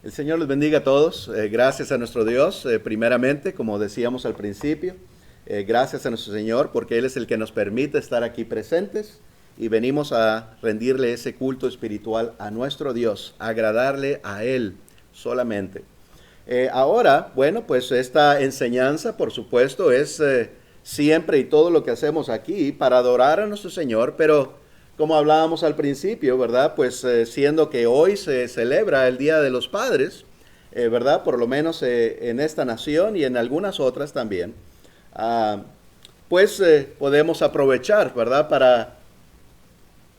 El Señor les bendiga a todos. Gracias a nuestro Dios, primeramente, como decíamos al principio. Gracias a nuestro Señor porque Él es el que nos permite estar aquí presentes y venimos a rendirle ese culto espiritual a nuestro Dios, a agradarle a Él solamente. Ahora, bueno, pues esta enseñanza, por supuesto, es siempre y todo lo que hacemos aquí para adorar a nuestro Señor, pero como hablábamos al principio, ¿verdad? Pues siendo que hoy se celebra el Día de los Padres, ¿verdad? Por lo menos en esta nación y en algunas otras también, pues podemos aprovechar, ¿verdad? Para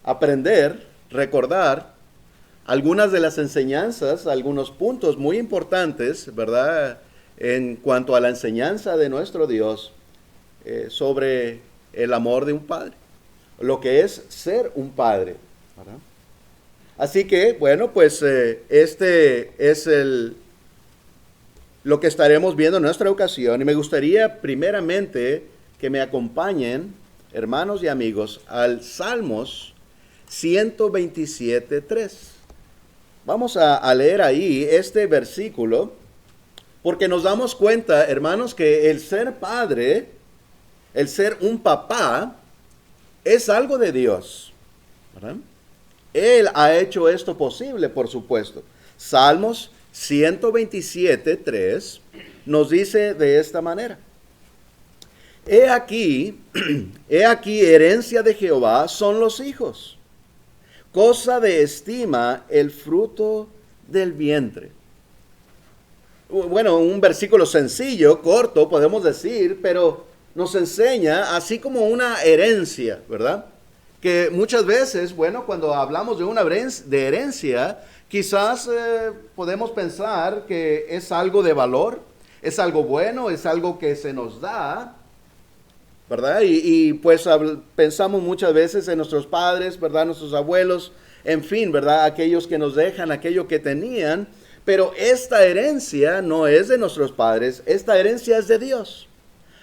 aprender, recordar algunas de las enseñanzas, algunos puntos muy importantes, ¿verdad? En cuanto a la enseñanza de nuestro Dios sobre el amor de un padre, lo que es ser un padre, ¿verdad? Así que, bueno, pues este es lo que estaremos viendo en nuestra ocasión. Y me gustaría primeramente que me acompañen, hermanos y amigos, al Salmos 127:3. Vamos a leer ahí este versículo, porque nos damos cuenta, hermanos, que el ser padre, el ser un papá, es algo de Dios, ¿verdad? Él ha hecho esto posible, por supuesto. Salmos 127:3 nos dice de esta manera: He aquí, herencia de Jehová son los hijos, cosa de estima el fruto del vientre. Bueno, un versículo sencillo, corto, podemos decir, pero nos enseña así como una herencia, ¿verdad? Que muchas veces, bueno, cuando hablamos de una herencia, quizás podemos pensar que es algo de valor, es algo bueno, es algo que se nos da, ¿verdad? Y pues pensamos muchas veces en nuestros padres, ¿verdad? Nuestros abuelos, en fin, ¿verdad? Aquellos que nos dejan aquello que tenían, pero esta herencia no es de nuestros padres, esta herencia es de Dios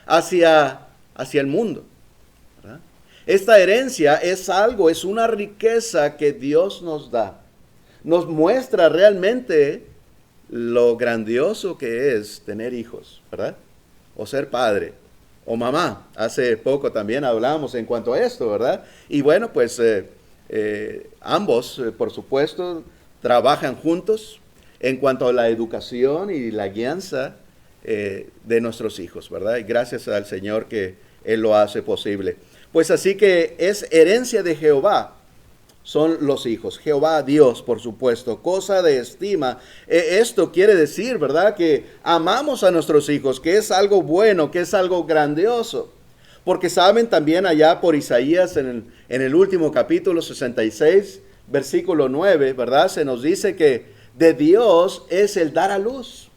hacia el mundo, ¿verdad? Esta herencia es algo, es una riqueza que Dios nos da. Nos muestra realmente lo grandioso que es tener hijos, ¿verdad? O ser padre o mamá. Hace poco también hablamos en cuanto a esto, ¿verdad? Y bueno, pues ambos, por supuesto, trabajan juntos en cuanto a la educación y la guianza de nuestros hijos, ¿verdad? Y gracias al Señor que Él lo hace posible. Pues así que es herencia de Jehová, son los hijos. Jehová Dios, por supuesto, cosa de estima. Esto quiere decir, ¿verdad? Que amamos a nuestros hijos, que es algo bueno, que es algo grandioso. Porque saben también allá por Isaías, en el último capítulo 66, versículo 9, ¿verdad? Se nos dice que de Dios es el dar a luz.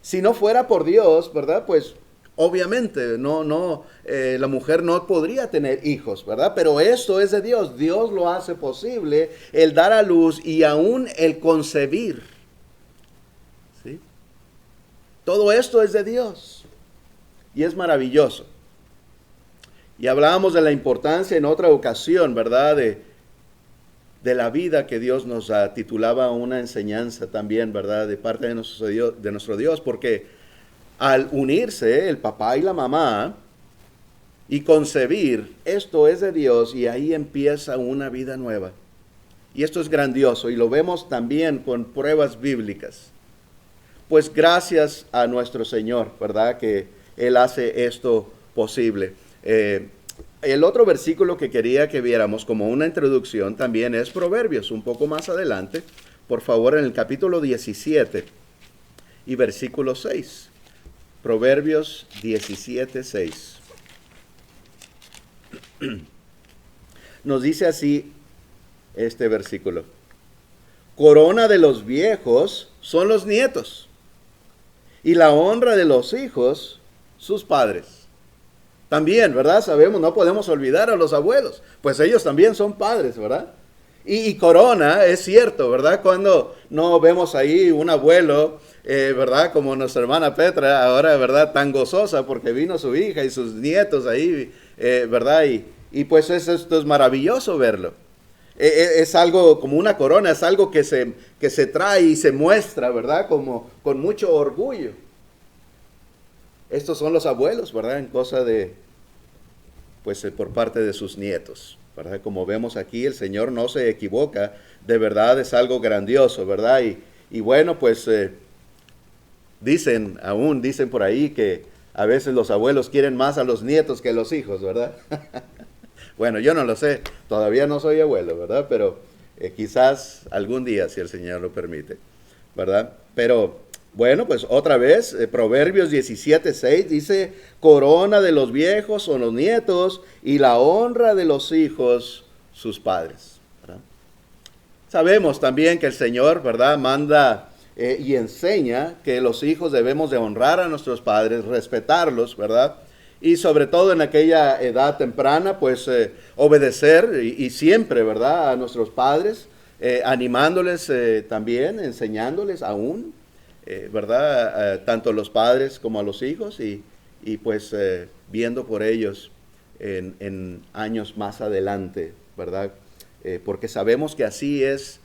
Si no fuera por Dios, ¿verdad? Pues obviamente la mujer no podría tener hijos, ¿verdad? Pero esto es de Dios. Dios lo hace posible, el dar a luz y aún el concebir, ¿sí? Todo esto es de Dios y es maravilloso. Y hablábamos de la importancia en otra ocasión, ¿verdad? De la vida que Dios nos da. Titulaba una enseñanza también, ¿verdad? De parte de nuestro Dios, porque al unirse el papá y la mamá y concebir, esto es de Dios y ahí empieza una vida nueva. Y esto es grandioso y lo vemos también con pruebas bíblicas. Pues gracias a nuestro Señor, ¿verdad? Que Él hace esto posible. El otro versículo que quería que viéramos como una introducción también es Proverbios, un poco más adelante. Por favor, en el capítulo 17 y versículo 6. Proverbios 17:6. Nos dice así este versículo: Corona de los viejos son los nietos, y la honra de los hijos sus padres. También, ¿verdad? Sabemos, no podemos olvidar a los abuelos, pues ellos también son padres, ¿verdad? Y corona, es cierto, ¿verdad? Cuando no vemos ahí un abuelo, ¿verdad? Como nuestra hermana Petra, ahora, ¿verdad? Tan gozosa porque vino su hija y sus nietos ahí, ¿verdad? Y pues esto es maravilloso verlo. Es algo como una corona, es algo que se trae y se muestra, ¿verdad? Como con mucho orgullo. Estos son los abuelos, ¿verdad? En cosa de, pues por parte de sus nietos, ¿verdad? Como vemos aquí, el Señor no se equivoca, de verdad es algo grandioso, ¿verdad? Y bueno, pues dicen por ahí que a veces los abuelos quieren más a los nietos que a los hijos, ¿verdad? Bueno, yo no lo sé, todavía no soy abuelo, ¿verdad? Pero quizás algún día, si el Señor lo permite, ¿verdad? Pero bueno, pues otra vez, Proverbios 17:6 dice, corona de los viejos son los nietos y la honra de los hijos sus padres, ¿verdad? Sabemos también que el Señor, ¿verdad?, manda y enseña que los hijos debemos de honrar a nuestros padres, respetarlos, ¿verdad? Y sobre todo en aquella edad temprana, pues obedecer y siempre, ¿verdad?, a nuestros padres, animándoles también, enseñándoles aún, ¿verdad?, tanto a los padres como a los hijos y pues viendo por ellos en años más adelante, ¿verdad? Porque sabemos que así es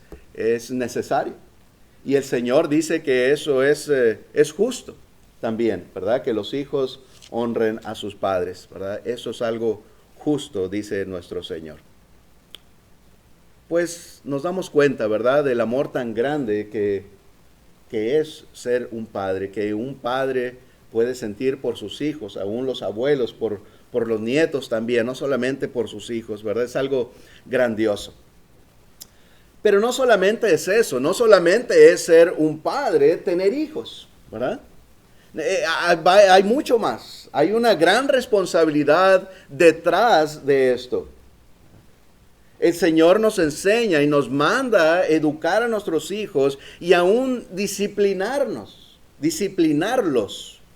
necesario. Y el Señor dice que eso es justo también, ¿verdad? Que los hijos honren a sus padres, ¿verdad? Eso es algo justo, dice nuestro Señor. Pues nos damos cuenta, ¿verdad?, del amor tan grande que es ser un padre, que un padre puede sentir por sus hijos, aún los abuelos, por los nietos también, no solamente por sus hijos, ¿verdad? Es algo grandioso. Pero no solamente es eso, no solamente es ser un padre, tener hijos, ¿verdad? Hay mucho más, hay una gran responsabilidad detrás de esto. El Señor nos enseña y nos manda a educar a nuestros hijos y aún disciplinarlos,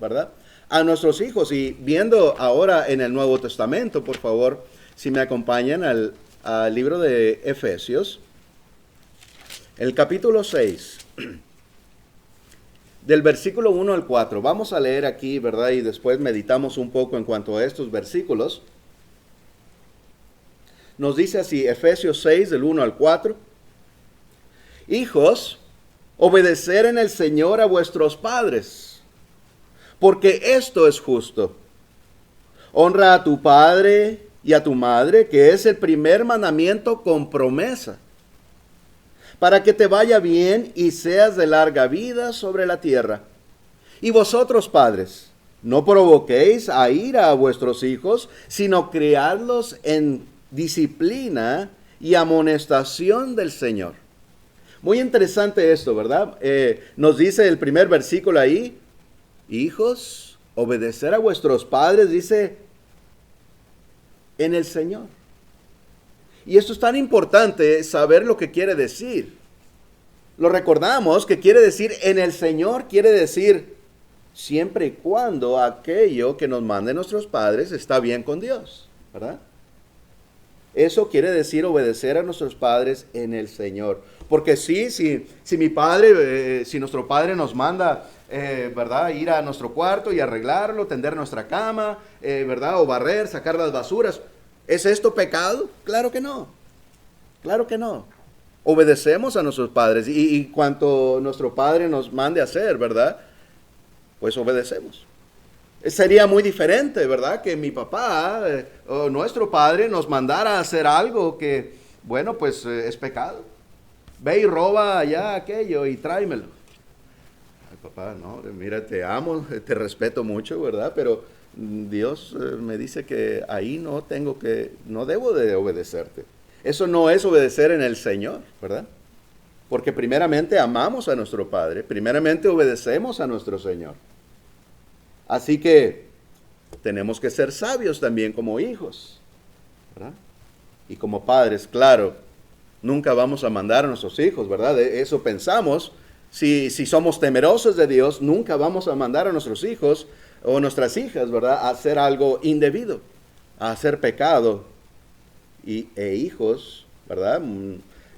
¿verdad? A nuestros hijos. Y viendo ahora en el Nuevo Testamento, por favor, si me acompañan al libro de Efesios, el capítulo 6, del versículo 1 al 4. Vamos a leer aquí, ¿verdad? Y después meditamos un poco en cuanto a estos versículos. Nos dice así, Efesios 6, del 1 al 4. Hijos, obedecer en el Señor a vuestros padres, porque esto es justo. Honra a tu padre y a tu madre, que es el primer mandamiento con promesa, para que te vaya bien y seas de larga vida sobre la tierra. Y vosotros, padres, no provoquéis a ira a vuestros hijos, sino criadlos en disciplina y amonestación del Señor. Muy interesante esto, ¿verdad? Nos dice el primer versículo ahí, hijos, obedecer a vuestros padres, dice, en el Señor. Y esto es tan importante, saber lo que quiere decir. Lo recordamos que quiere decir en el Señor, quiere decir siempre y cuando aquello que nos manden nuestros padres está bien con Dios, ¿verdad? Eso quiere decir obedecer a nuestros padres en el Señor. Porque sí, si mi padre, si nuestro padre nos manda, ¿verdad?, ir a nuestro cuarto y arreglarlo, tender nuestra cama, ¿verdad?, o barrer, sacar las basuras, ¿es esto pecado? Claro que no. Claro que no. Obedecemos a nuestros padres y cuanto nuestro padre nos mande a hacer, ¿verdad?, pues obedecemos. Sería muy diferente, ¿verdad?, que mi papá o nuestro padre nos mandara a hacer algo que, bueno, pues es pecado. Ve y roba allá aquello y tráemelo. Ay, papá, no, mira, te amo, te respeto mucho, ¿verdad? Pero Dios me dice que ahí no debo de obedecerte. Eso no es obedecer en el Señor, ¿verdad? Porque primeramente amamos a nuestro Padre, primeramente obedecemos a nuestro Señor. Así que tenemos que ser sabios también como hijos, ¿verdad? Y como padres, claro, nunca vamos a mandar a nuestros hijos, ¿verdad? Eso pensamos. Si somos temerosos de Dios, nunca vamos a mandar a nuestros hijos o nuestras hijas, ¿verdad?, a hacer algo indebido, a hacer pecado. E hijos, ¿verdad?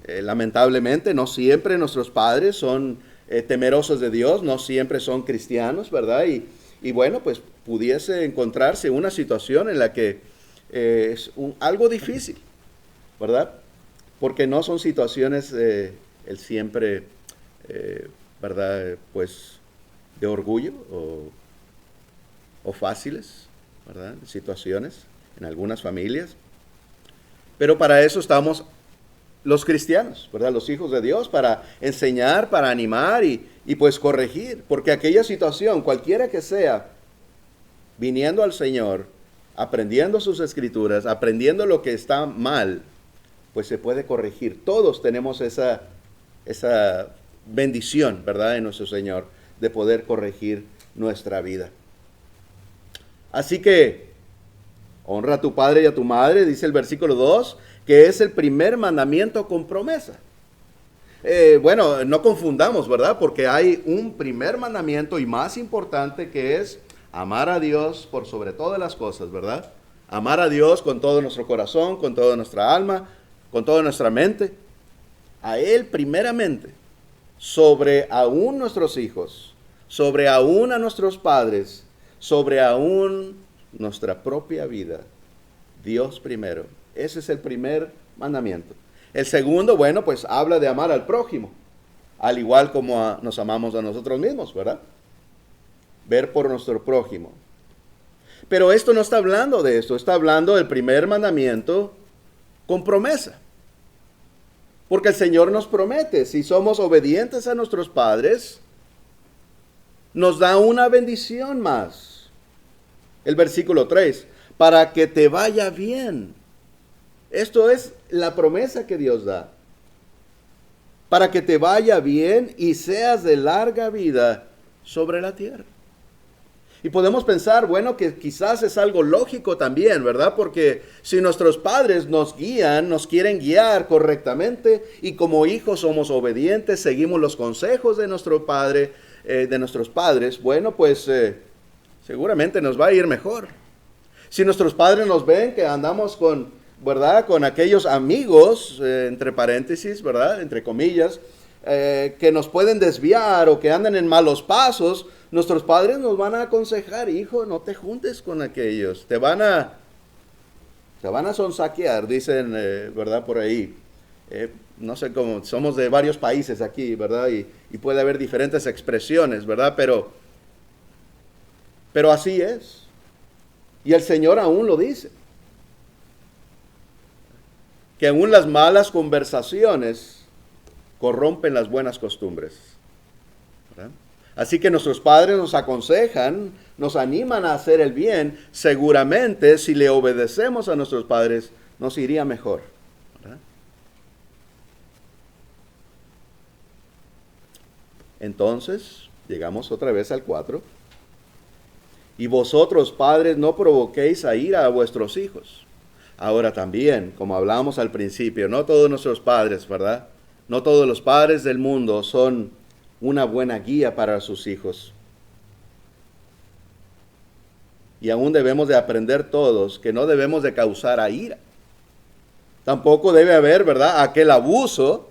Lamentablemente no siempre nuestros padres son temerosos de Dios, no siempre son cristianos, ¿verdad? Y bueno, pues pudiese encontrarse una situación en la que es algo difícil, ¿verdad? porque no son situaciones el siempre, ¿verdad? Pues de orgullo o fáciles, ¿verdad? Situaciones en algunas familias. Pero para eso estamos los cristianos, ¿verdad? Los hijos de Dios, para enseñar, para animar y pues corregir. Porque aquella situación, cualquiera que sea, viniendo al Señor, aprendiendo sus escrituras, aprendiendo lo que está mal, pues se puede corregir. Todos tenemos esa bendición, ¿verdad? En nuestro Señor, de poder corregir nuestra vida. Así que, honra a tu padre y a tu madre, dice el versículo 2, que es el primer mandamiento con promesa. Bueno, no confundamos, ¿verdad? Porque hay un primer mandamiento y más importante que es amar a Dios por sobre todas las cosas, ¿verdad? Amar a Dios con todo nuestro corazón, con toda nuestra alma, con toda nuestra mente. A Él primeramente, sobre aún nuestros hijos, sobre aún a nuestros padres, sobre aún nuestra propia vida. Dios primero. Ese es el primer mandamiento. El segundo, bueno, pues habla de amar al prójimo, al igual como nos amamos a nosotros mismos, ¿verdad? Ver por nuestro prójimo. Pero esto no está hablando de esto, está hablando del primer mandamiento con promesa. Porque el Señor nos promete, si somos obedientes a nuestros padres, nos da una bendición más. El versículo 3, para que te vaya bien. Esto es la promesa que Dios da. Para que te vaya bien y seas de larga vida sobre la tierra. Y podemos pensar, bueno, que quizás es algo lógico también, ¿verdad? Porque si nuestros padres nos guían, nos quieren guiar correctamente, y como hijos somos obedientes, seguimos los consejos de nuestro padre, de nuestros padres, bueno, pues seguramente nos va a ir mejor. Si nuestros padres nos ven que andamos con, ¿verdad? Con aquellos amigos, entre paréntesis, ¿verdad? Entre comillas, que nos pueden desviar o que andan en malos pasos, nuestros padres nos van a aconsejar, hijo, no te juntes con aquellos, te van a sonsaquear, dicen, ¿verdad? Por ahí. No sé cómo, somos de varios países aquí, ¿verdad? Y puede haber diferentes expresiones, ¿verdad? Pero así es. Y el Señor aún lo dice. Que aún las malas conversaciones corrompen las buenas costumbres, ¿verdad? Así que nuestros padres nos aconsejan, nos animan a hacer el bien. Seguramente si le obedecemos a nuestros padres nos iría mejor, ¿verdad? Entonces, llegamos otra vez al 4. Y vosotros, padres, no provoquéis a ira a vuestros hijos. Ahora también, como hablábamos al principio, no todos nuestros padres, ¿verdad? No todos los padres del mundo son una buena guía para sus hijos. Y aún debemos de aprender todos que no debemos de causar a ira. Tampoco debe haber, ¿verdad?, aquel abuso.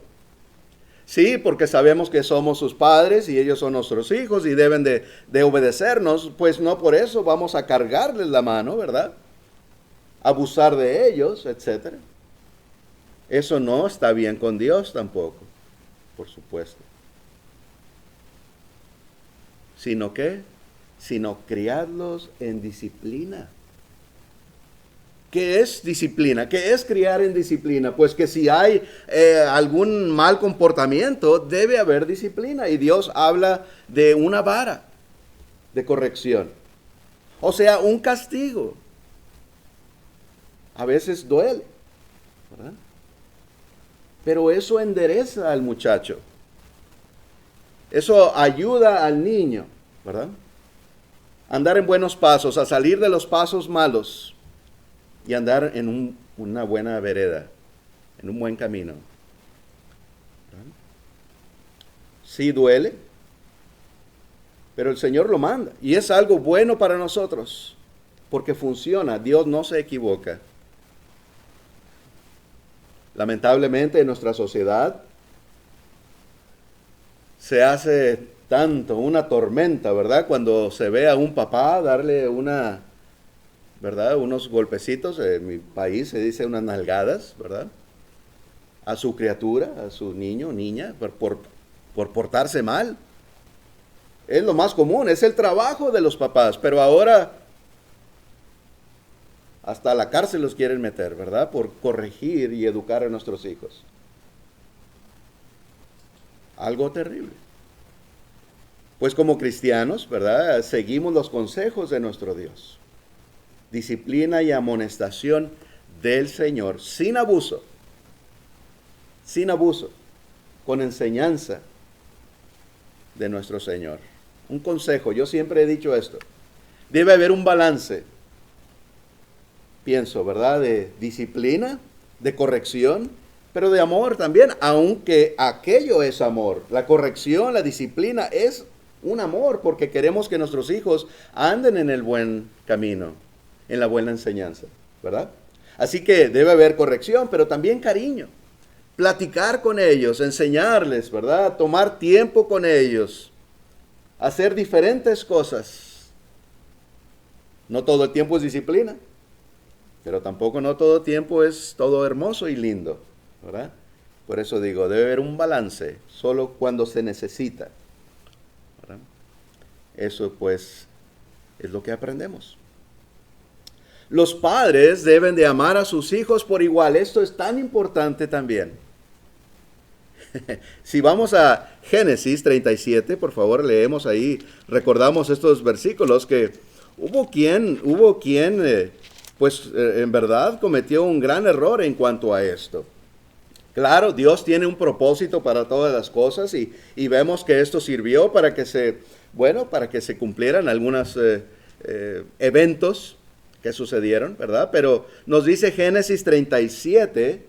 Sí, porque sabemos que somos sus padres y ellos son nuestros hijos y deben de obedecernos, pues no por eso vamos a cargarles la mano, ¿verdad? Abusar de ellos, etc. Eso no está bien con Dios tampoco, por supuesto. ¿Sino qué? Sino criarlos en disciplina. ¿Qué es disciplina? ¿Qué es criar en disciplina? Pues que si hay algún mal comportamiento, debe haber disciplina. Y Dios habla de una vara de corrección. O sea, un castigo. A veces duele, ¿verdad? Pero eso endereza al muchacho. Eso ayuda al niño, ¿verdad? A andar en buenos pasos, a salir de los pasos malos y andar en una buena vereda, en un buen camino. ¿Verdad? Sí duele, pero el Señor lo manda y es algo bueno para nosotros porque funciona. Dios no se equivoca. Lamentablemente en nuestra sociedad se hace tanto una tormenta, ¿verdad? Cuando se ve a un papá darle ¿verdad? Unos golpecitos, en mi país se dice unas nalgadas, ¿verdad? a su criatura, a su niño o niña, por portarse mal. Es lo más común, es el trabajo de los papás, pero ahora hasta a la cárcel los quieren meter, ¿verdad? Por corregir y educar a nuestros hijos. Algo terrible. Pues como cristianos, ¿verdad? Seguimos los consejos de nuestro Dios. Disciplina y amonestación del Señor, sin abuso, con enseñanza de nuestro Señor. Un consejo, yo siempre he dicho esto, debe haber un balance, pienso, ¿verdad? De disciplina, de corrección, pero de amor también, aunque aquello es amor. La corrección, la disciplina es un amor, porque queremos que nuestros hijos anden en el buen camino, en la buena enseñanza, ¿verdad? Así que debe haber corrección, pero también cariño. Platicar con ellos, enseñarles, ¿verdad? Tomar tiempo con ellos, hacer diferentes cosas. No todo el tiempo es disciplina, pero tampoco no todo el tiempo es todo hermoso y lindo, ¿verdad? Por eso digo, debe haber un balance, solo cuando se necesita, ¿verdad? Eso pues es lo que aprendemos. Los padres deben de amar a sus hijos por igual. Esto es tan importante también. Si vamos a Génesis 37, por favor, leemos ahí, recordamos estos versículos que hubo quien en verdad cometió un gran error en cuanto a esto. Claro, Dios tiene un propósito para todas las cosas y vemos que esto sirvió para que se cumplieran algunos eventos que sucedieron, ¿verdad? Pero nos dice Génesis 37,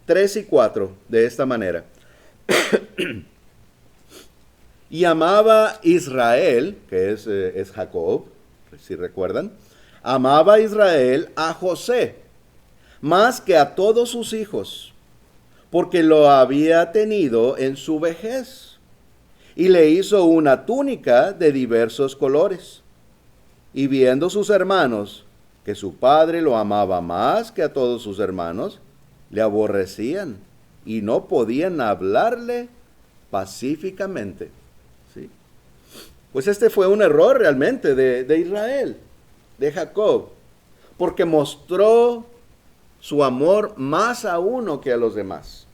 3 y 4 de esta manera. Y amaba Israel, que es Jacob, si recuerdan, amaba Israel a José, más que a todos sus hijos, porque lo había tenido en su vejez, y le hizo una túnica de diversos colores. Y viendo sus hermanos que su padre lo amaba más que a todos sus hermanos, le aborrecían y no podían hablarle pacíficamente. ¿Sí? Pues este fue un error realmente de Israel, de Jacob, porque mostró su amor más a uno que a los demás.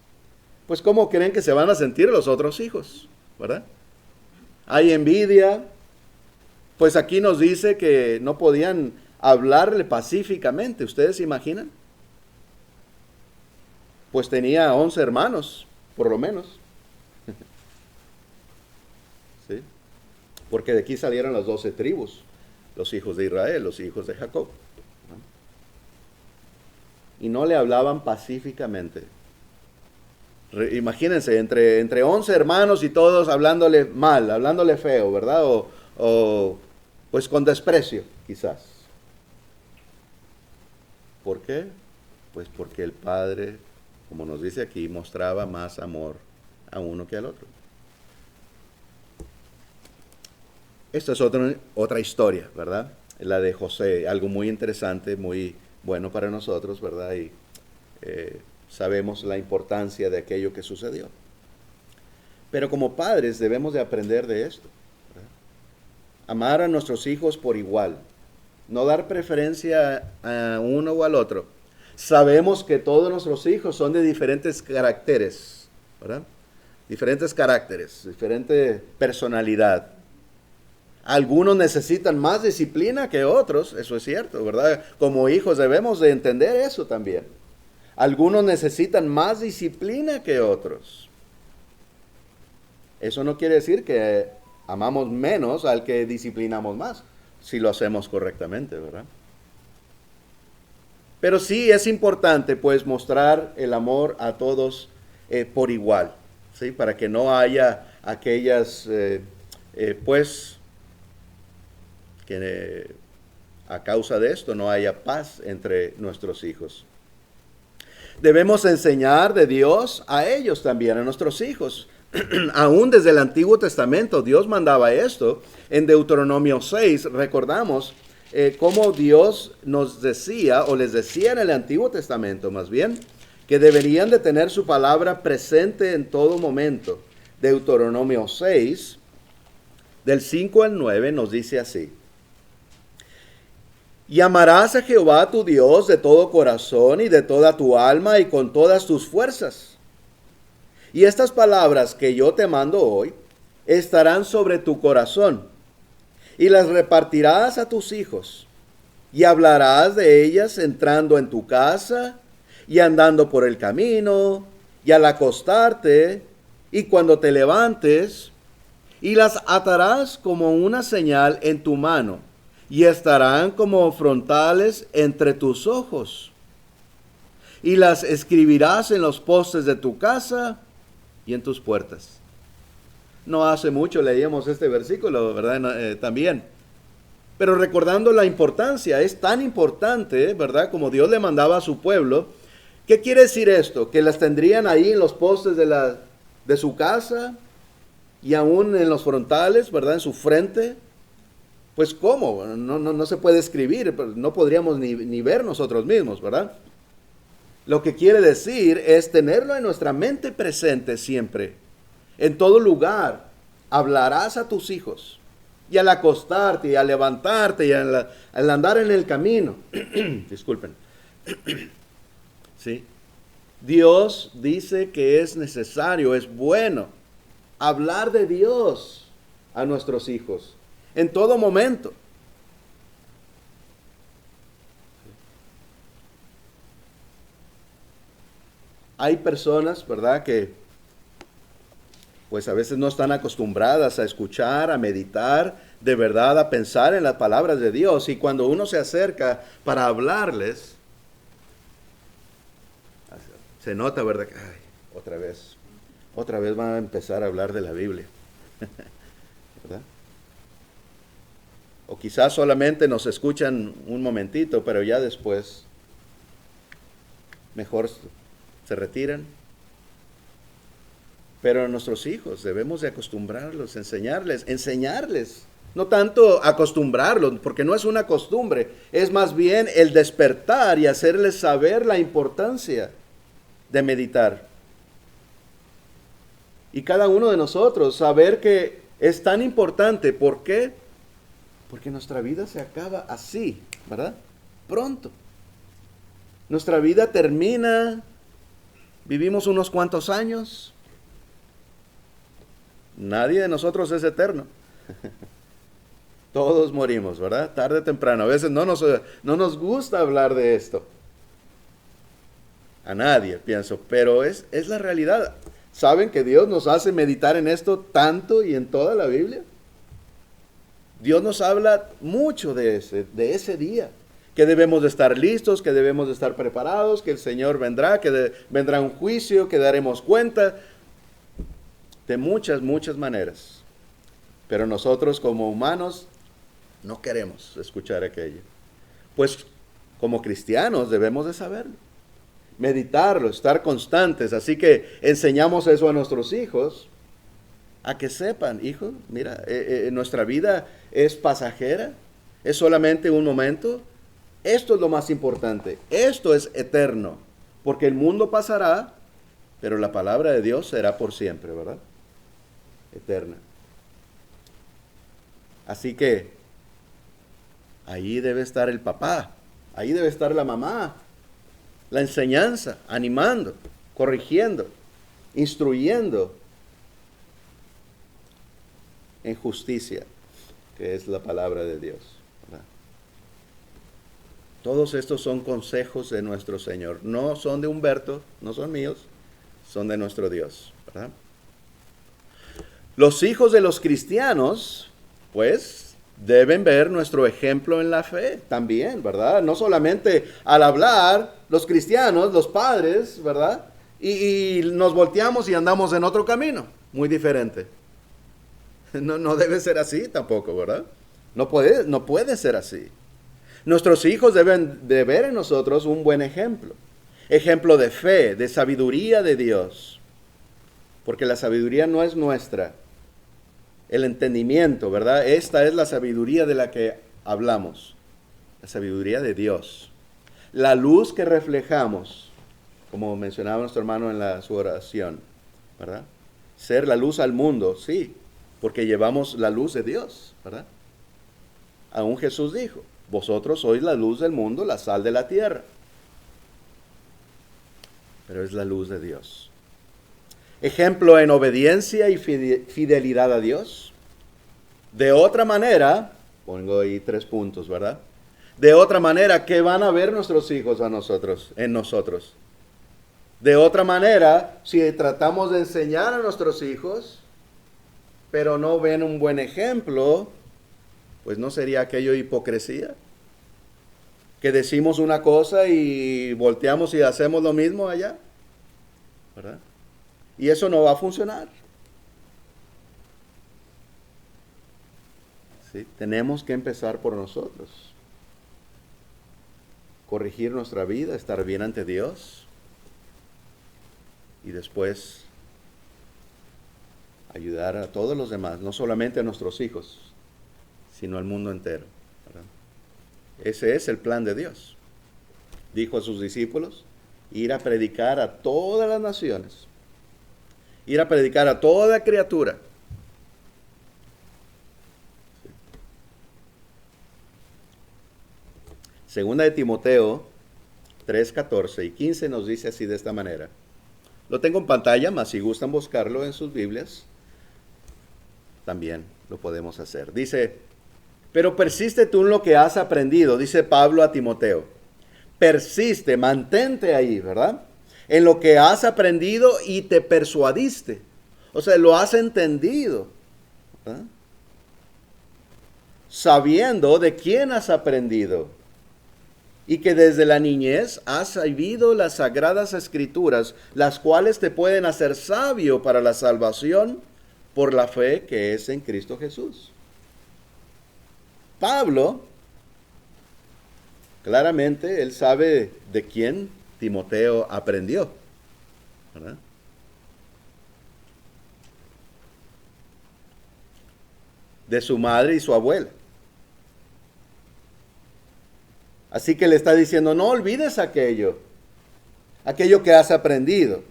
Pues ¿cómo creen que se van a sentir los otros hijos? ¿Verdad? Hay envidia. Pues aquí nos dice que no podían hablarle pacíficamente. ¿Ustedes se imaginan? Pues tenía 11 hermanos, por lo menos. ¿Sí? Porque de aquí salieron las 12 tribus, los hijos de Israel, los hijos de Jacob. Y no le hablaban pacíficamente. Imagínense, entre 11 hermanos y todos hablándole mal, hablándole feo, ¿verdad? O pues con desprecio, quizás. ¿Por qué? Pues porque el padre, como nos dice aquí, mostraba más amor a uno que al otro. Esta es otra historia, ¿verdad? La de José, algo muy interesante, muy bueno para nosotros, ¿verdad? Y sabemos la importancia de aquello que sucedió. Pero como padres debemos de aprender de esto. Amar a nuestros hijos por igual, no dar preferencia a uno o al otro. Sabemos que todos nuestros hijos son de diferentes caracteres, ¿verdad? Diferentes caracteres, diferente personalidad. Algunos necesitan más disciplina que otros, eso es cierto, ¿verdad? Como hijos debemos de entender eso también. Algunos necesitan más disciplina que otros. Eso no quiere decir que amamos menos al que disciplinamos más, si lo hacemos correctamente, ¿verdad? Pero sí es importante, pues, mostrar el amor a todos por igual, ¿sí? Para que no haya aquellas, que a causa de esto no haya paz entre nuestros hijos. Debemos enseñar de Dios a ellos también, a nuestros hijos. Aún desde el Antiguo Testamento Dios mandaba esto. En Deuteronomio 6 recordamos cómo Dios nos decía, o les decía en el Antiguo Testamento más bien, que deberían de tener su palabra presente en todo momento. Deuteronomio 6, del 5 al 9, nos dice así: y amarás a Jehová tu Dios de todo corazón y de toda tu alma y con todas tus fuerzas. Y estas palabras que yo te mando hoy estarán sobre tu corazón, y las repartirás a tus hijos, y hablarás de ellas entrando en tu casa, y andando por el camino, y al acostarte, y cuando te levantes, y las atarás como una señal en tu mano, y estarán como frontales entre tus ojos. Y las escribirás en los postes de tu casa y en tus puertas. No hace mucho leíamos este versículo, ¿verdad? También. Pero recordando la importancia, es tan importante, ¿verdad? Como Dios le mandaba a su pueblo. ¿Qué quiere decir esto? Que las tendrían ahí en los postes de su casa y aún en los frontales, ¿verdad? En su frente. Pues ¿cómo? No se puede escribir, no podríamos ni ver nosotros mismos, ¿verdad? Lo que quiere decir es tenerlo en nuestra mente presente siempre. En todo lugar hablarás a tus hijos. Y al acostarte, y al levantarte, y al andar en el camino. Disculpen. ¿Sí? Dios dice que es necesario, es bueno hablar de Dios a nuestros hijos en todo momento. Hay personas, ¿verdad?, que pues a veces no están acostumbradas a escuchar, a meditar, de verdad a pensar en las palabras de Dios. Y cuando uno se acerca para hablarles, se nota, ¿verdad? Ay, otra vez van a empezar a hablar de la Biblia. ¿Verdad? O quizás solamente nos escuchan un momentito, pero ya después mejor se retiran. Pero a nuestros hijos debemos de acostumbrarlos, enseñarles. No tanto acostumbrarlos, porque no es una costumbre, es más bien el despertar y hacerles saber la importancia de meditar. Y cada uno de nosotros saber que es tan importante. ¿Por qué? Porque nuestra vida se acaba así, ¿verdad? Pronto. Nuestra vida termina, vivimos unos cuantos años. Nadie de nosotros es eterno. Todos morimos, ¿verdad? Tarde o temprano. A veces no nos gusta hablar de esto. A nadie, pienso. Pero es la realidad. ¿Saben que Dios nos hace meditar en esto tanto y en toda la Biblia? Dios nos habla mucho de ese día. Que debemos de estar listos, que debemos de estar preparados, que el Señor vendrá, que vendrá un juicio, que daremos cuenta. De muchas maneras. Pero nosotros como humanos no queremos escuchar aquello. Pues como cristianos debemos de saberlo. Meditarlo, estar constantes. Así que enseñamos eso a nuestros hijos. A que sepan, hijo, mira, nuestra vida es pasajera. Es solamente un momento. Esto es lo más importante. Esto es eterno. Porque el mundo pasará, pero la palabra de Dios será por siempre, ¿verdad? Eterna. Así que ahí debe estar el papá, ahí debe estar la mamá, la enseñanza, animando, corrigiendo, instruyendo en justicia, que es la palabra de Dios, ¿verdad? Todos estos son consejos de nuestro Señor, no son de Humberto, no son míos, son de nuestro Dios, ¿verdad? Los hijos de los cristianos, pues, deben ver nuestro ejemplo en la fe también, ¿verdad? No solamente al hablar, los cristianos, los padres, ¿verdad? Y nos volteamos y andamos en otro camino, muy diferente. No debe ser así tampoco, ¿verdad? No puede ser así. Nuestros hijos deben de ver en nosotros un buen ejemplo. Ejemplo de fe, de sabiduría de Dios. Porque la sabiduría no es nuestra. El entendimiento, ¿verdad? Esta es la sabiduría de la que hablamos. La sabiduría de Dios. La luz que reflejamos como mencionaba nuestro hermano en su oración, ¿verdad? Ser la luz al mundo, sí, porque llevamos la luz de Dios, ¿verdad? Aún Jesús dijo, vosotros sois la luz del mundo, la sal de la tierra. Pero es la luz de Dios. Ejemplo en obediencia y fidelidad a Dios. De otra manera, pongo ahí 3 puntos, ¿verdad? De otra manera, ¿qué van a ver nuestros hijos en nosotros? De otra manera, si tratamos de enseñar a nuestros hijos, pero no ven un buen ejemplo, pues ¿no sería aquello hipocresía? Que decimos una cosa y volteamos y hacemos lo mismo allá, ¿verdad? Y eso no va a funcionar. ¿Sí? Tenemos que empezar por nosotros. Corregir nuestra vida, estar bien ante Dios. Y después ayudar a todos los demás, no solamente a nuestros hijos, sino al mundo entero, ¿verdad? Ese es el plan de Dios. Dijo a sus discípulos, ir a predicar a todas las naciones, ir a predicar a toda criatura. Segunda de Timoteo 3, 14 y 15 nos dice así de esta manera. Lo tengo en pantalla, mas si gustan buscarlo en sus Biblias, también lo podemos hacer. Dice, pero persiste tú en lo que has aprendido, dice Pablo a Timoteo. Persiste, mantente ahí, ¿verdad? En lo que has aprendido y te persuadiste. O sea, lo has entendido, ¿verdad? Sabiendo de quién has aprendido. Y que desde la niñez has sabido las sagradas escrituras, las cuales te pueden hacer sabio para la salvación por la fe que es en Cristo Jesús. Pablo, claramente, él sabe de quién Timoteo aprendió, ¿verdad? De su madre y su abuela. Así que le está diciendo, no olvides aquello que has aprendido.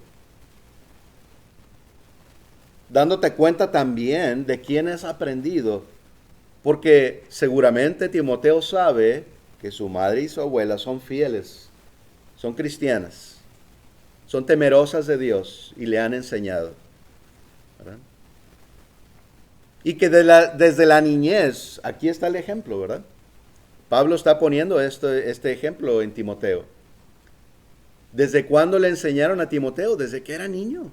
Dándote cuenta también de quién has aprendido, porque seguramente Timoteo sabe que su madre y su abuela son fieles, son cristianas, son temerosas de Dios y le han enseñado, ¿verdad? Y que desde la niñez, aquí está el ejemplo, ¿verdad? Pablo está poniendo este ejemplo en Timoteo. ¿Desde cuándo le enseñaron a Timoteo? Desde que era niño.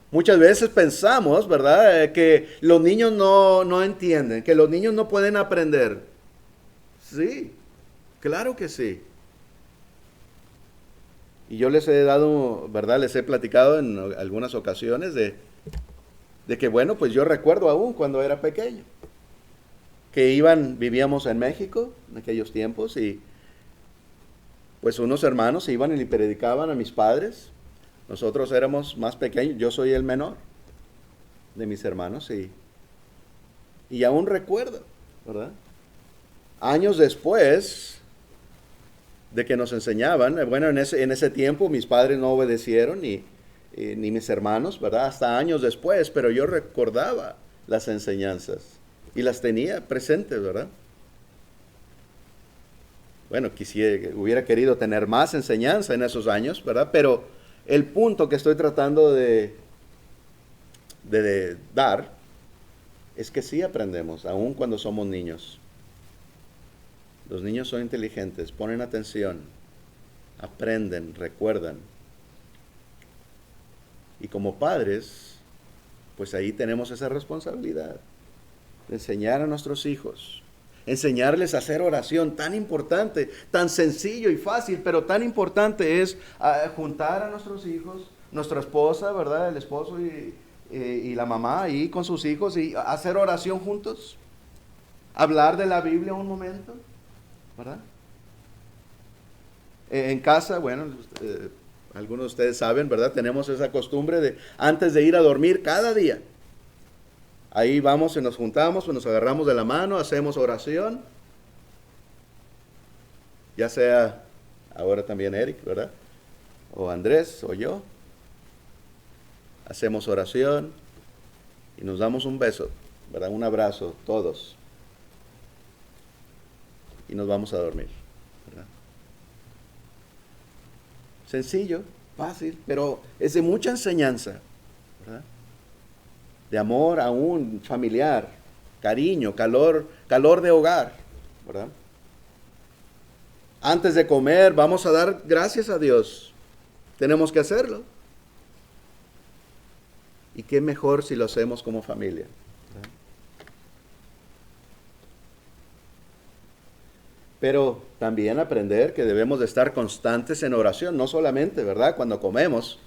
Muchas veces pensamos, ¿verdad?, que los niños no entienden, que los niños no pueden aprender. Sí, claro que sí. Y yo les he dado, ¿verdad?, les he platicado en algunas ocasiones de que, bueno, pues yo recuerdo aún cuando era pequeño, que vivíamos en México en aquellos tiempos y pues unos hermanos iban y le predicaban a mis padres. Nosotros éramos más pequeños, yo soy el menor de mis hermanos y aún recuerdo, ¿verdad? Años después de que nos enseñaban, bueno, en ese tiempo mis padres no obedecieron ni mis hermanos, ¿verdad? Hasta años después, pero yo recordaba las enseñanzas y las tenía presentes, ¿verdad? Bueno, hubiera querido tener más enseñanza en esos años, ¿verdad? Pero el punto que estoy tratando de dar es que sí aprendemos, aun cuando somos niños. Los niños son inteligentes, ponen atención, aprenden, recuerdan. Y como padres, pues ahí tenemos esa responsabilidad de enseñar a nuestros hijos, enseñarles a hacer oración, tan importante, tan sencillo y fácil, pero tan importante es juntar a nuestros hijos, nuestra esposa, ¿verdad?, el esposo y la mamá ahí con sus hijos y hacer oración juntos, hablar de la Biblia un momento, ¿verdad? En casa, bueno, algunos de ustedes saben, ¿verdad?, tenemos esa costumbre de antes de ir a dormir cada día, ahí vamos y nos juntamos, nos agarramos de la mano, hacemos oración. Ya sea ahora también Eric, ¿verdad? o Andrés, o yo, hacemos oración y nos damos un beso, ¿verdad? Un abrazo, todos. Y nos vamos a dormir, ¿verdad? Sencillo, fácil, pero es de mucha enseñanza, ¿verdad? De amor aún familiar, cariño, calor de hogar, ¿verdad? Antes de comer, vamos a dar gracias a Dios. Tenemos que hacerlo. Y qué mejor si lo hacemos como familia, ¿verdad? Pero también aprender que debemos de estar constantes en oración, no solamente, ¿verdad? Cuando comemos,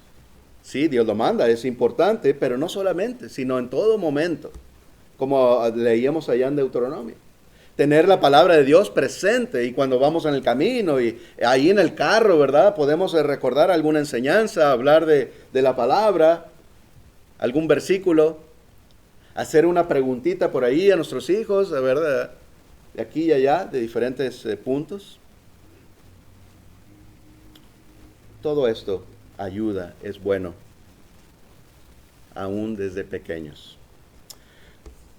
sí, Dios lo manda, es importante, pero no solamente, sino en todo momento, como leíamos allá en Deuteronomio. Tener la palabra de Dios presente y cuando vamos en el camino y ahí en el carro, ¿verdad? Podemos recordar alguna enseñanza, hablar de la palabra, algún versículo, hacer una preguntita por ahí a nuestros hijos, ¿verdad? De aquí y allá, de diferentes puntos. Todo esto ayuda, es bueno, aún desde pequeños.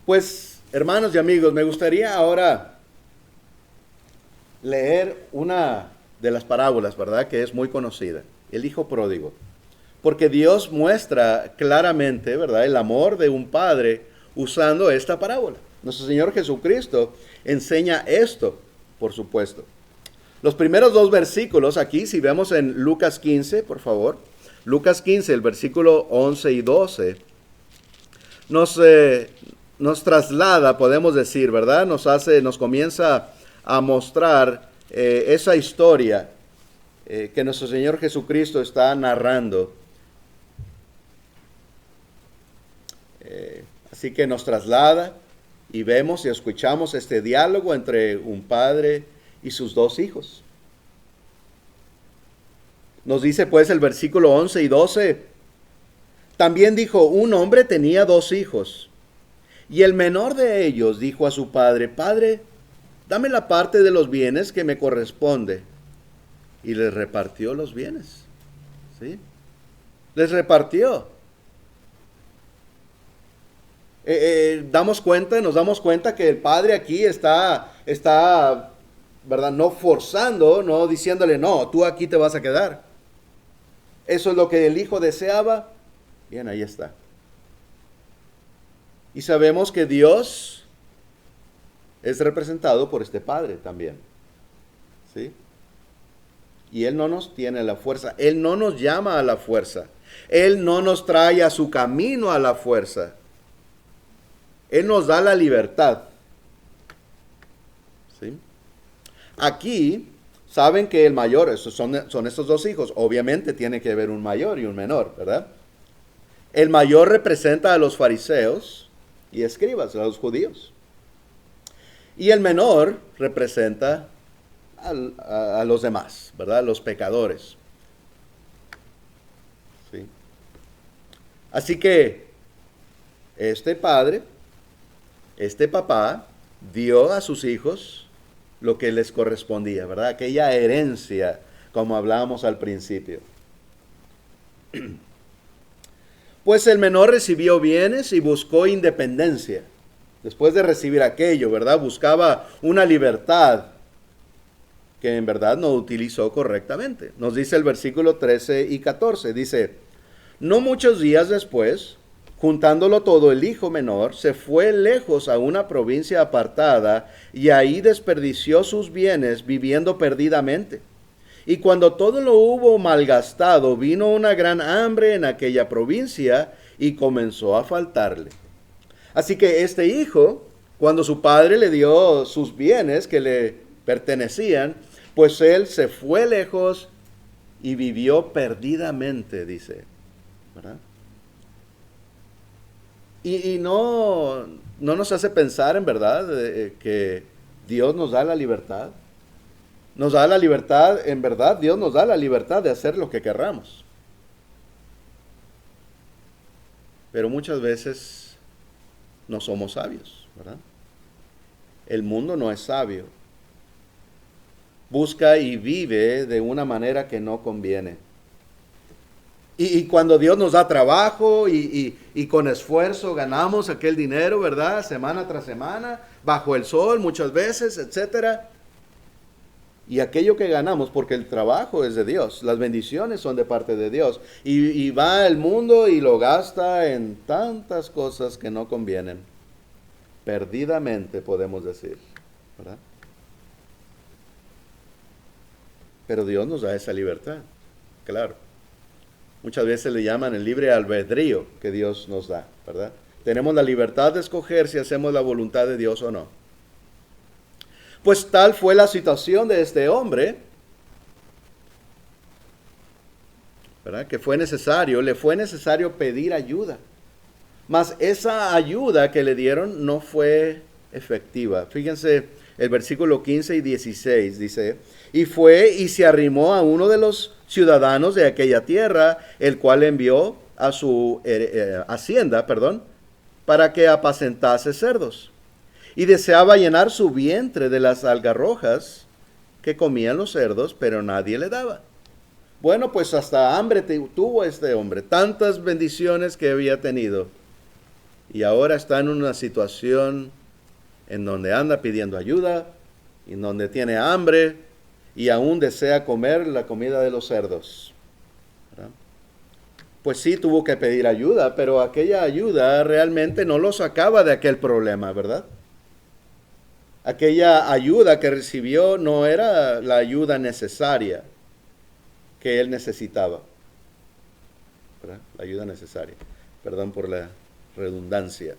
Pues, hermanos y amigos, me gustaría ahora leer una de las parábolas, ¿verdad? Que es muy conocida, el hijo pródigo. Porque Dios muestra claramente, ¿verdad?, el amor de un padre usando esta parábola. Nuestro Señor Jesucristo enseña esto, por supuesto. Los primeros dos versículos aquí, si vemos en Lucas 15, por favor. Lucas 15, el versículo 11 y 12, nos traslada, podemos decir, ¿verdad? Nos comienza a mostrar esa historia que nuestro Señor Jesucristo está narrando. Así que nos traslada y vemos y escuchamos este diálogo entre un padre y sus dos hijos. Nos dice pues el versículo 11 y 12, también dijo, un hombre tenía dos hijos, y el menor de ellos dijo a su padre, Padre, dame la parte de los bienes que me corresponde. Y les repartió los bienes. ¿Sí? Les repartió. Nos damos cuenta que el padre aquí está, ¿verdad? No forzando, no diciéndole, no, tú aquí te vas a quedar. Eso es lo que el hijo deseaba. Bien, ahí está. Y sabemos que Dios es representado por este padre también. ¿Sí? Y Él no nos tiene la fuerza. Él no nos llama a la fuerza. Él no nos trae a su camino a la fuerza. Él nos da la libertad. ¿Sí? Aquí, saben que el mayor, son estos dos hijos. Obviamente tiene que haber un mayor y un menor, ¿verdad? El mayor representa a los fariseos y escribas, a los judíos. Y el menor representa a los demás, ¿verdad? Los pecadores. ¿Sí? Así que este padre, este papá, dio a sus hijos lo que les correspondía, ¿verdad? Aquella herencia, como hablábamos al principio. Pues el menor recibió bienes y buscó independencia. Después de recibir aquello, ¿verdad? Buscaba una libertad que en verdad no utilizó correctamente. Nos dice el versículo 13 y 14. Dice, no muchos días después, juntándolo todo, el hijo menor se fue lejos a una provincia apartada y ahí desperdició sus bienes viviendo perdidamente. Y cuando todo lo hubo malgastado, vino una gran hambre en aquella provincia y comenzó a faltarle. Así que este hijo, cuando su padre le dio sus bienes que le pertenecían, pues él se fue lejos y vivió perdidamente, dice, ¿verdad? Y no nos hace pensar en verdad que Dios nos da la libertad. Nos da la libertad, en verdad, Dios nos da la libertad de hacer lo que querramos. Pero muchas veces no somos sabios, ¿verdad? El mundo no es sabio. Busca y vive de una manera que no conviene. Y cuando Dios nos da trabajo y con esfuerzo ganamos aquel dinero, ¿verdad? Semana tras semana, bajo el sol muchas veces, etcétera. Y aquello que ganamos, porque el trabajo es de Dios, las bendiciones son de parte de Dios. Y va el mundo y lo gasta en tantas cosas que no convienen. Perdidamente podemos decir, ¿verdad? Pero Dios nos da esa libertad, claro. Muchas veces le llaman el libre albedrío que Dios nos da, ¿verdad? Tenemos la libertad de escoger si hacemos la voluntad de Dios o no. Pues tal fue la situación de este hombre, ¿verdad? Que le fue necesario pedir ayuda. Mas esa ayuda que le dieron no fue efectiva. Fíjense el versículo 15 y 16 dice, y fue y se arrimó a uno de los ciudadanos de aquella tierra, el cual envió a su hacienda, para que apacentase cerdos. Y deseaba llenar su vientre de las algarrojas que comían los cerdos, pero nadie le daba. Bueno, pues hasta hambre tuvo este hombre, tantas bendiciones que había tenido. Y ahora está en una situación en donde anda pidiendo ayuda, en donde tiene hambre y aún desea comer la comida de los cerdos. ¿Verdad? Pues sí, tuvo que pedir ayuda, pero aquella ayuda realmente no lo sacaba de aquel problema, ¿verdad? Aquella ayuda que recibió no era la ayuda necesaria que él necesitaba. ¿Verdad? La ayuda necesaria. Perdón por la redundancia.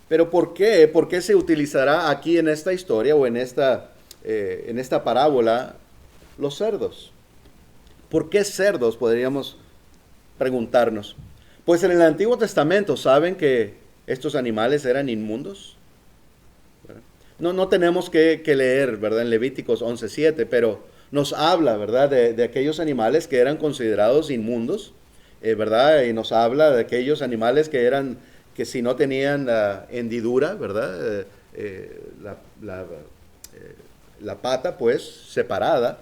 Pero ¿por qué? ¿Por qué se utilizará aquí en esta historia o en esta parábola los cerdos? ¿Por qué cerdos? Podríamos preguntarnos. Pues en el Antiguo Testamento saben que estos animales eran inmundos. No tenemos que leer, ¿verdad? En Levíticos 11:7, pero nos habla, ¿verdad? De aquellos animales que eran considerados inmundos, ¿verdad? Y nos habla de aquellos animales que si no tenían hendidura, ¿verdad? La pata, pues, separada,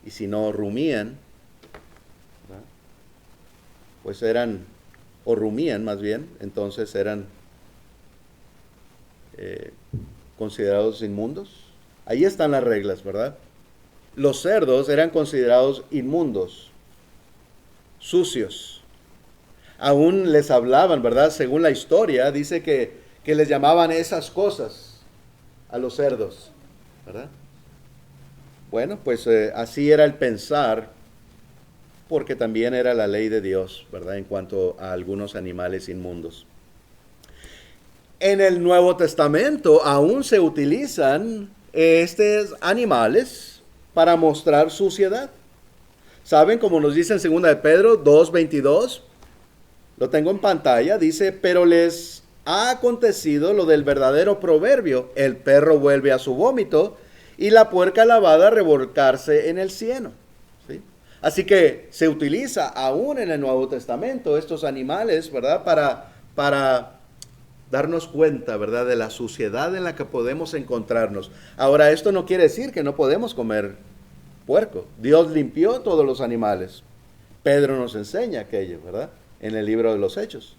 y si no rumían, ¿verdad? Pues o rumían más bien, entonces eran considerados inmundos. Ahí están las reglas, ¿verdad? Los cerdos eran considerados inmundos, sucios. Aún les hablaban, ¿verdad? Según la historia, dice que les llamaban esas cosas a los cerdos, ¿verdad? Bueno, pues así era el pensar, porque también era la ley de Dios, ¿verdad? En cuanto a algunos animales inmundos. En el Nuevo Testamento aún se utilizan estos animales para mostrar suciedad. ¿Saben? Como nos dice en 2 de Pedro 2:22, lo tengo en pantalla, dice, pero les ha acontecido lo del verdadero proverbio, el perro vuelve a su vómito y la puerca lavada a revolcarse en el cieno. ¿Sí? Así que se utiliza aún en el Nuevo Testamento estos animales, ¿verdad? Para darnos cuenta, ¿verdad? De la suciedad en la que podemos encontrarnos. Ahora, esto no quiere decir que no podemos comer puerco. Dios limpió todos los animales. Pedro nos enseña aquello, ¿verdad? En el libro de los Hechos.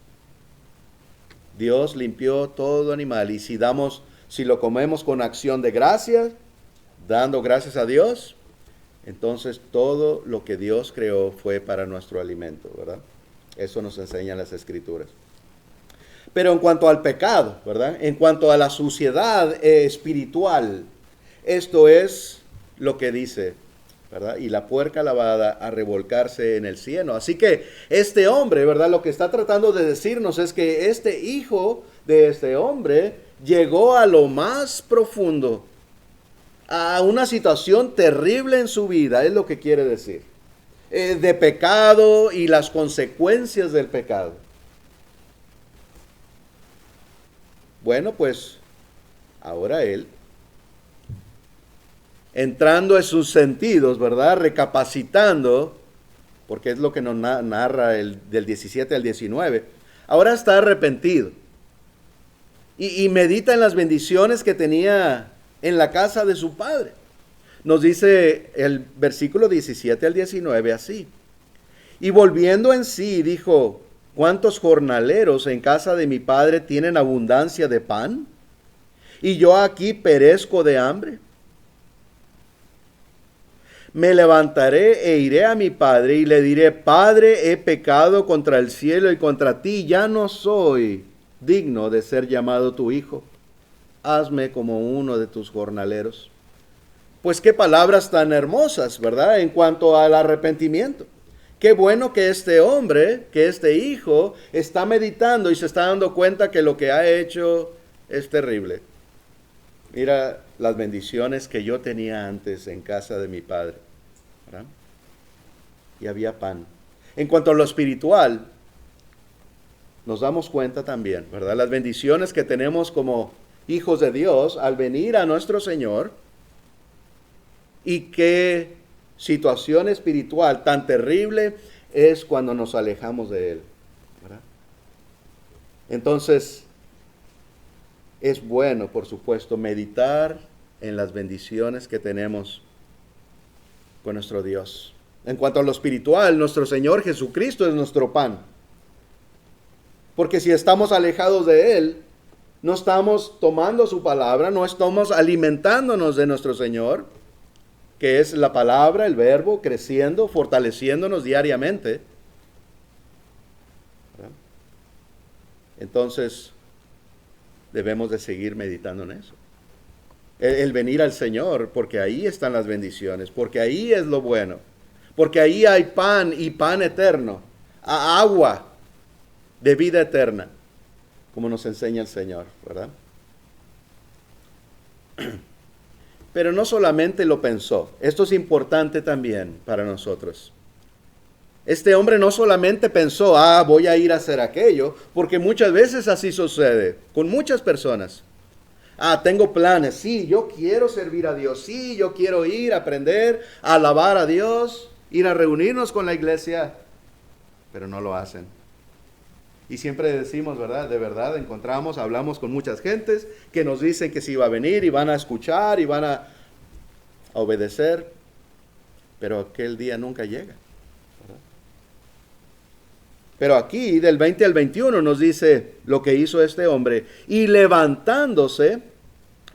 Dios limpió todo animal y si lo comemos con acción de gracias, dando gracias a Dios, entonces todo lo que Dios creó fue para nuestro alimento, ¿verdad? Eso nos enseñan las Escrituras. Pero en cuanto al pecado, ¿verdad? En cuanto a la suciedad espiritual, esto es lo que dice, ¿verdad? Y la puerca lavada a revolcarse en el cieno. Así que este hombre, ¿verdad? Lo que está tratando de decirnos es que este hijo de este hombre llegó a lo más profundo, a una situación terrible en su vida, es lo que quiere decir. De pecado y las consecuencias del pecado. Bueno, pues ahora él, entrando en sus sentidos, ¿verdad? Recapacitando, porque es lo que nos narra del 17 al 19, ahora está arrepentido y medita en las bendiciones que tenía en la casa de su padre. Nos dice el versículo 17 al 19 así. Y volviendo en sí, dijo, ¿cuántos jornaleros en casa de mi padre tienen abundancia de pan? Y yo aquí perezco de hambre. Me levantaré e iré a mi padre y le diré, Padre, he pecado contra el cielo y contra ti, ya no soy digno de ser llamado tu hijo. Hazme como uno de tus jornaleros. Pues qué palabras tan hermosas, ¿verdad? En cuanto al arrepentimiento. Qué bueno que este hombre, que este hijo, está meditando y se está dando cuenta que lo que ha hecho es terrible. Mira las bendiciones que yo tenía antes en casa de mi padre, ¿verdad? Y había pan. En cuanto a lo espiritual, nos damos cuenta también, ¿verdad? Las bendiciones que tenemos como hijos de Dios al venir a nuestro Señor, y qué situación espiritual tan terrible es cuando nos alejamos de Él, ¿verdad? Entonces, es bueno, por supuesto, meditar en las bendiciones que tenemos con nuestro Dios. En cuanto a lo espiritual, nuestro Señor Jesucristo es nuestro pan. Porque si estamos alejados de Él, no estamos tomando su palabra, no estamos alimentándonos de nuestro Señor, que es la palabra, el verbo, creciendo, fortaleciéndonos diariamente. ¿Verdad? Entonces, debemos de seguir meditando en eso. El venir al Señor, porque ahí están las bendiciones, porque ahí es lo bueno, porque ahí hay pan y pan eterno, agua de vida eterna, como nos enseña el Señor, ¿verdad? Pero no solamente lo pensó, esto es importante también para nosotros. Este hombre no solamente pensó, voy a ir a hacer aquello, porque muchas veces así sucede con muchas personas. Tengo planes, sí, yo quiero servir a Dios, sí, yo quiero ir a aprender, a alabar a Dios, ir a reunirnos con la iglesia, pero no lo hacen. Y siempre decimos, ¿verdad? De verdad, hablamos con muchas gentes que nos dicen que sí va a venir y van a escuchar y van a obedecer, pero aquel día nunca llega, ¿verdad? Pero aquí, del 20 al 21, nos dice lo que hizo este hombre. Y levantándose,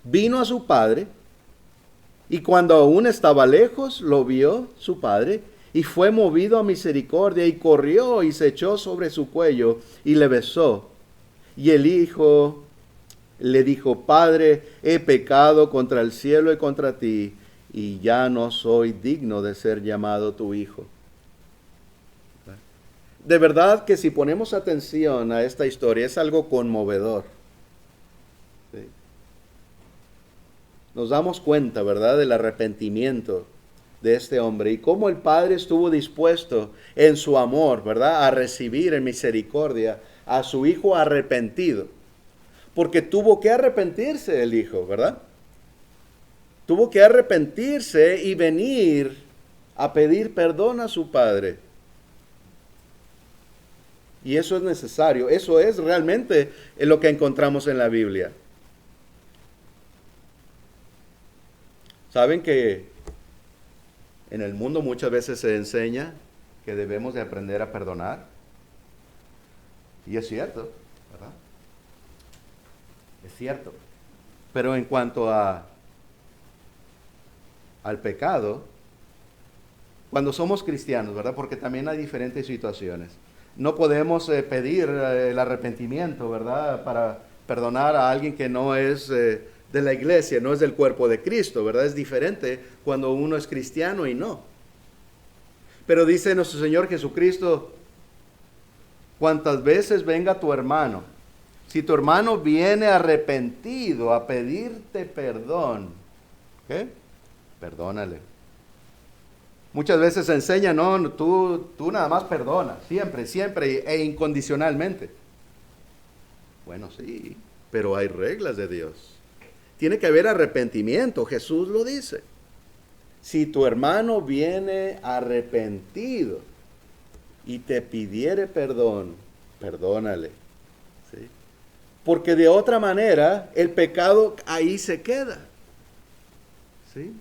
vino a su padre, y cuando aún estaba lejos, lo vio su padre, y fue movido a misericordia, y corrió y se echó sobre su cuello, y le besó. Y el hijo le dijo, Padre, he pecado contra el cielo y contra ti, y ya no soy digno de ser llamado tu hijo. De verdad que si ponemos atención a esta historia, es algo conmovedor. ¿Sí? Nos damos cuenta, ¿verdad?, del arrepentimiento de este hombre y cómo el Padre estuvo dispuesto en su amor, ¿verdad?, a recibir en misericordia a su hijo arrepentido. Porque tuvo que arrepentirse el hijo, ¿verdad? Tuvo que arrepentirse y venir a pedir perdón a su padre. Y eso es necesario, eso es realmente lo que encontramos en la Biblia. Saben que en el mundo muchas veces se enseña que debemos de aprender a perdonar. Y es cierto, ¿verdad? Es cierto. Pero en cuanto al pecado, cuando somos cristianos, ¿verdad? Porque también hay diferentes situaciones. No podemos pedir el arrepentimiento, ¿verdad?, para perdonar a alguien que no es de la iglesia, no es del cuerpo de Cristo, ¿verdad? Es diferente cuando uno es cristiano y no. Pero dice nuestro Señor Jesucristo, cuantas veces venga tu hermano, si tu hermano viene arrepentido a pedirte perdón, ¿qué? Perdónale. Muchas veces se enseña, no, tú nada más perdona, siempre e incondicionalmente. Bueno, sí, pero hay reglas de Dios. Tiene que haber arrepentimiento, Jesús lo dice. Si tu hermano viene arrepentido y te pidiere perdón, perdónale. ¿Sí? Porque de otra manera el pecado ahí se queda. ¿Sí?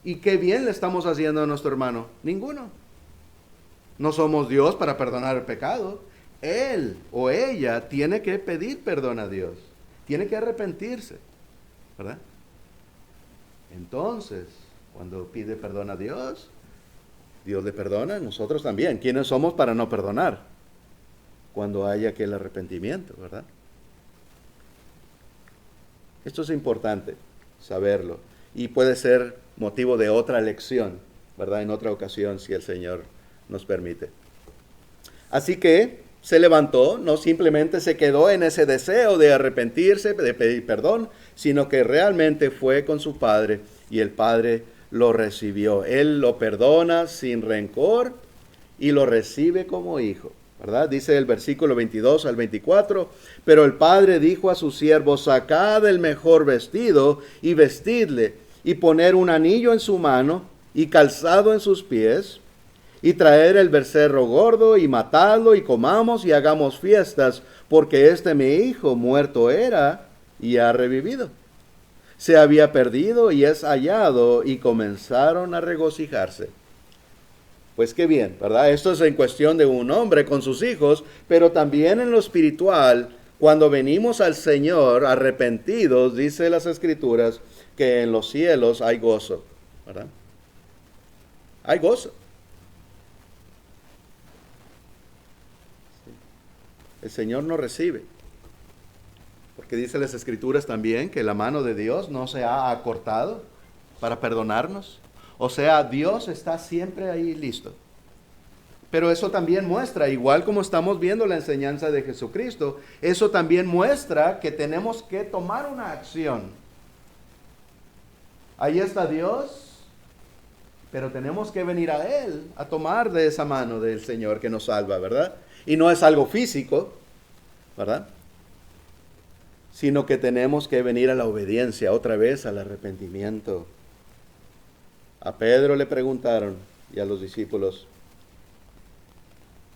¿Y qué bien le estamos haciendo a nuestro hermano? Ninguno. No somos Dios para perdonar el pecado. Él o ella tiene que pedir perdón a Dios. Tiene que arrepentirse, ¿verdad? Entonces, cuando pide perdón a Dios, Dios le perdona, nosotros también. ¿Quiénes somos para no perdonar? Cuando haya aquel arrepentimiento, ¿verdad? Esto es importante saberlo y puede ser motivo de otra lección, ¿verdad? En otra ocasión, si el Señor nos permite. Así que se levantó, no simplemente se quedó en ese deseo de arrepentirse, de pedir perdón, sino que realmente fue con su padre y el padre lo recibió. Él lo perdona sin rencor y lo recibe como hijo, ¿verdad? Dice el versículo 22 al 24, pero el padre dijo a sus siervos, sacad el mejor vestido y vestidle, y poner un anillo en su mano y calzado en sus pies, y traer el becerro gordo y matadlo y comamos y hagamos fiestas, porque mi hijo muerto era y ha revivido. Se había perdido y es hallado, y comenzaron a regocijarse. Pues qué bien, ¿verdad? Esto es en cuestión de un hombre con sus hijos, pero también en lo espiritual, cuando venimos al Señor arrepentidos, dice las Escrituras, que en los cielos hay gozo, ¿verdad? Hay gozo. El Señor nos recibe. Porque dice las Escrituras también que la mano de Dios no se ha acortado para perdonarnos. O sea, Dios está siempre ahí listo. Pero eso también muestra, igual como estamos viendo la enseñanza de Jesucristo, eso también muestra que tenemos que tomar una acción. Ahí está Dios, pero tenemos que venir a Él a tomar de esa mano del Señor que nos salva, ¿verdad? Y no es algo físico, ¿verdad? Sino que tenemos que venir a la obediencia, otra vez al arrepentimiento. A Pedro le preguntaron y a los discípulos,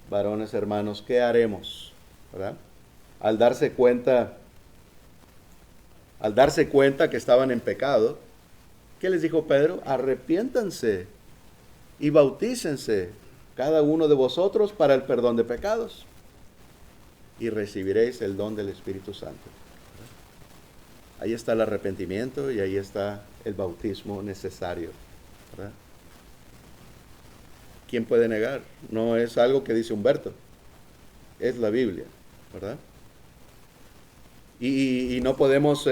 varones hermanos, ¿qué haremos? ¿Verdad? Al darse cuenta que estaban en pecado, ¿qué les dijo Pedro? Arrepiéntanse y bautícense cada uno de vosotros para el perdón de pecados y recibiréis el don del Espíritu Santo. Ahí está el arrepentimiento y ahí está el bautismo necesario, ¿verdad? ¿Quién puede negar? No es algo que dice Humberto, es la Biblia, ¿verdad? Y no podemos,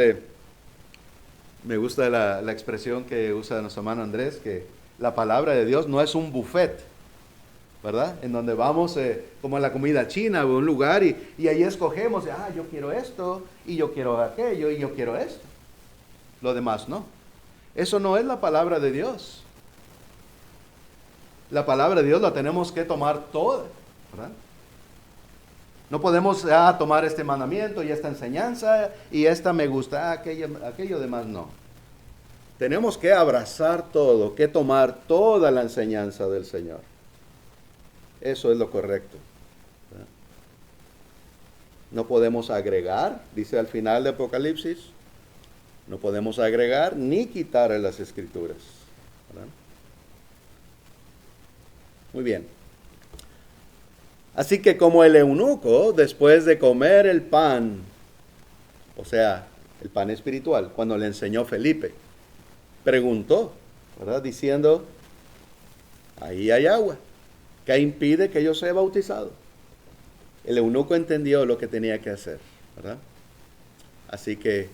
me gusta la expresión que usa nuestro hermano Andrés, que la palabra de Dios no es un buffet, ¿verdad? En donde vamos como a la comida china o un lugar y ahí escogemos, yo quiero esto, y yo quiero aquello, y yo quiero esto. Lo demás no. Eso no es la palabra de Dios. La palabra de Dios la tenemos que tomar toda, ¿verdad? No podemos tomar este mandamiento y esta enseñanza y esta me gusta, aquello demás no. Tenemos que abrazar todo, que tomar toda la enseñanza del Señor. Eso es lo correcto, ¿verdad? No podemos agregar, dice al final de Apocalipsis, no podemos agregar ni quitar en las Escrituras, ¿verdad? Muy bien. Así que como el eunuco, después de comer el pan, o sea, el pan espiritual, cuando le enseñó Felipe, preguntó, ¿verdad? Diciendo, ahí hay agua, ¿qué impide que yo sea bautizado? El eunuco entendió lo que tenía que hacer, ¿verdad? Así que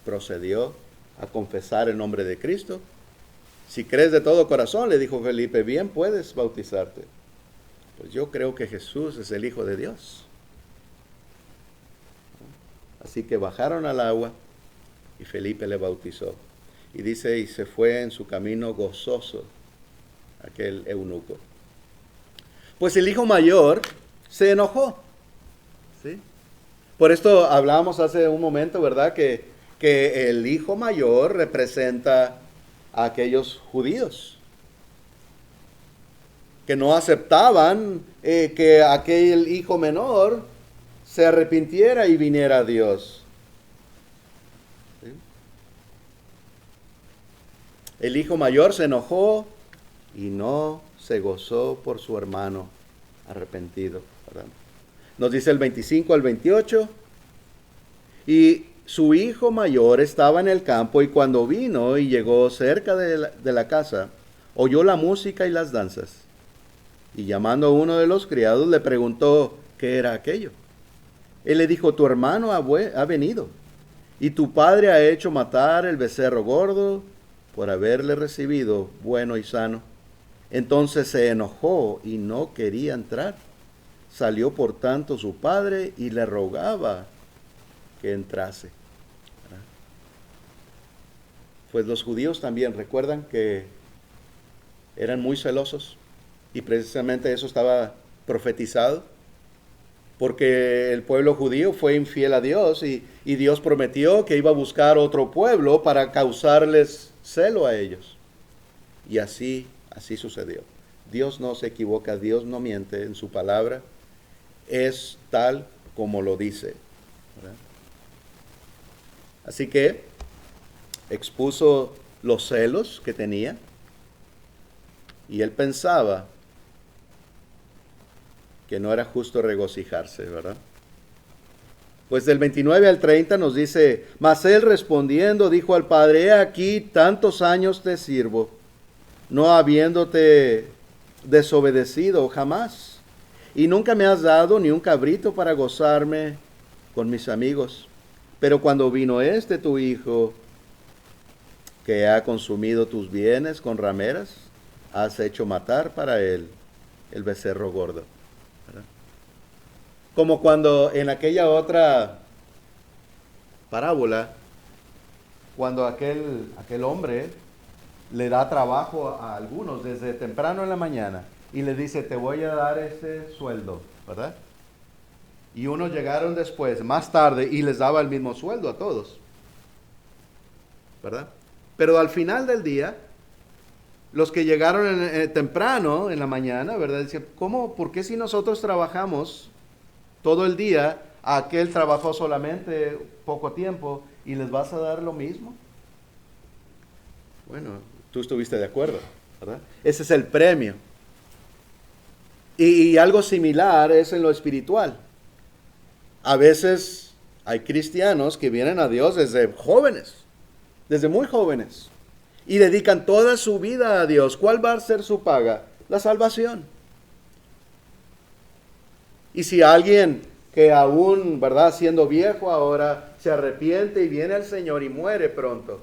procedió a confesar el nombre de Cristo. Si crees de todo corazón, le dijo Felipe, bien puedes bautizarte. Pues yo creo que Jesús es el Hijo de Dios. Así que bajaron al agua y Felipe le bautizó. Y dice, y se fue en su camino gozoso aquel eunuco. Pues el hijo mayor se enojó, ¿sí? Por esto hablábamos hace un momento, ¿verdad? Que el hijo mayor representa a aquellos judíos que no aceptaban que aquel hijo menor se arrepintiera y viniera a Dios. ¿Sí? El hijo mayor se enojó y no se gozó por su hermano arrepentido, ¿verdad? Nos dice el 25 al 28. Y su hijo mayor estaba en el campo, y cuando vino y llegó cerca de la casa, oyó la música y las danzas. Y llamando a uno de los criados, le preguntó qué era aquello. Él le dijo: tu hermano ha venido, y tu padre ha hecho matar el becerro gordo por haberle recibido bueno y sano. Entonces se enojó y no quería entrar. Salió por tanto su padre y le rogaba que entrase. Pues los judíos también recuerdan que eran muy celosos, y precisamente eso estaba profetizado, porque el pueblo judío fue infiel a Dios, y Dios prometió que iba a buscar otro pueblo para causarles celo a ellos. Y así sucedió. Dios no se equivoca, Dios no miente en su palabra, es tal como lo dice, ¿verdad? Así que expuso los celos que tenía, y él pensaba que no era justo regocijarse, ¿verdad? Pues del 29 al 30 nos dice: mas él respondiendo dijo al padre: he aquí, tantos años te sirvo, no habiéndote desobedecido jamás, y nunca me has dado ni un cabrito para gozarme con mis amigos. Pero cuando vino tu hijo, que ha consumido tus bienes con rameras, has hecho matar para él el becerro gordo, ¿verdad? Como cuando en aquella otra parábola, cuando aquel hombre le da trabajo a algunos desde temprano en la mañana y le dice: te voy a dar este sueldo, ¿verdad? Y unos llegaron después, más tarde, y les daba el mismo sueldo a todos, ¿verdad? Pero al final del día, los que llegaron temprano en la mañana, ¿verdad? Decían: ¿cómo? ¿Por qué si nosotros trabajamos todo el día, aquel trabajó solamente poco tiempo y les vas a dar lo mismo? Bueno, tú estuviste de acuerdo, ¿verdad? Ese es el premio. Y algo similar es en lo espiritual. A veces hay cristianos que vienen a Dios desde jóvenes, desde muy jóvenes, y dedican toda su vida a Dios. ¿Cuál va a ser su paga? La salvación. Y si alguien que aún, ¿verdad?, siendo viejo ahora, se arrepiente y viene al Señor y muere pronto,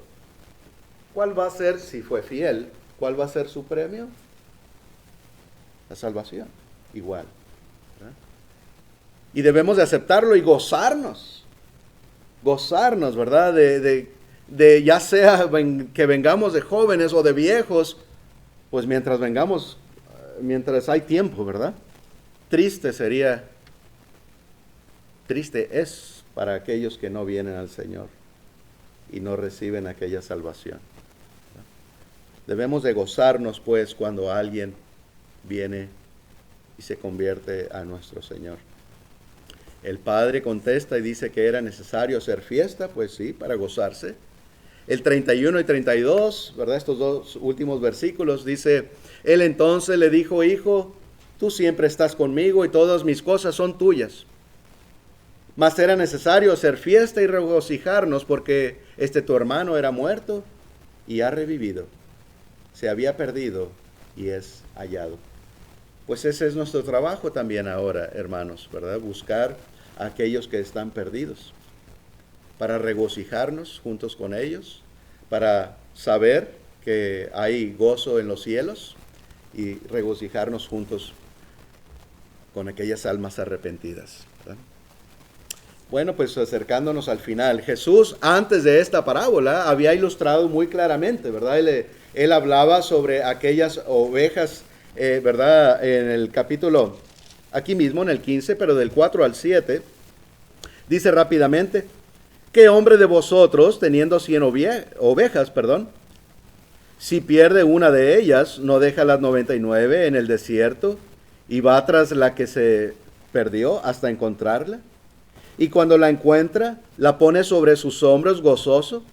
¿cuál va a ser, si fue fiel, cuál va a ser su premio? La salvación, igual, ¿verdad? Y debemos de aceptarlo y gozarnos, ¿verdad? De ya sea que vengamos de jóvenes o de viejos, pues mientras vengamos, mientras hay tiempo, ¿verdad? Triste es para aquellos que no vienen al Señor y no reciben aquella salvación. Debemos de gozarnos, pues, cuando alguien viene y se convierte a nuestro Señor. El Padre contesta y dice que era necesario hacer fiesta, pues sí, para gozarse. El 31 y 32, ¿verdad? Estos dos últimos versículos, dice: él entonces le dijo: hijo, tú siempre estás conmigo y todas mis cosas son tuyas. Mas era necesario hacer fiesta y regocijarnos, porque tu hermano era muerto y ha revivido. Se había perdido y es hallado. Pues ese es nuestro trabajo también ahora, hermanos, ¿verdad? Buscar a aquellos que están perdidos, para regocijarnos juntos con ellos, para saber que hay gozo en los cielos y regocijarnos juntos con aquellas almas arrepentidas, ¿verdad? Bueno, pues acercándonos al final, Jesús antes de esta parábola había ilustrado muy claramente, ¿verdad? Él hablaba sobre aquellas ovejas, ¿verdad? En el capítulo, aquí mismo en el 15, pero del 4 al 7, dice rápidamente: ¿qué hombre de vosotros, teniendo 100 ovejas, si pierde una de ellas, no deja las 99 en el desierto y va tras la que se perdió hasta encontrarla? Y cuando la encuentra, la pone sobre sus hombros gozoso.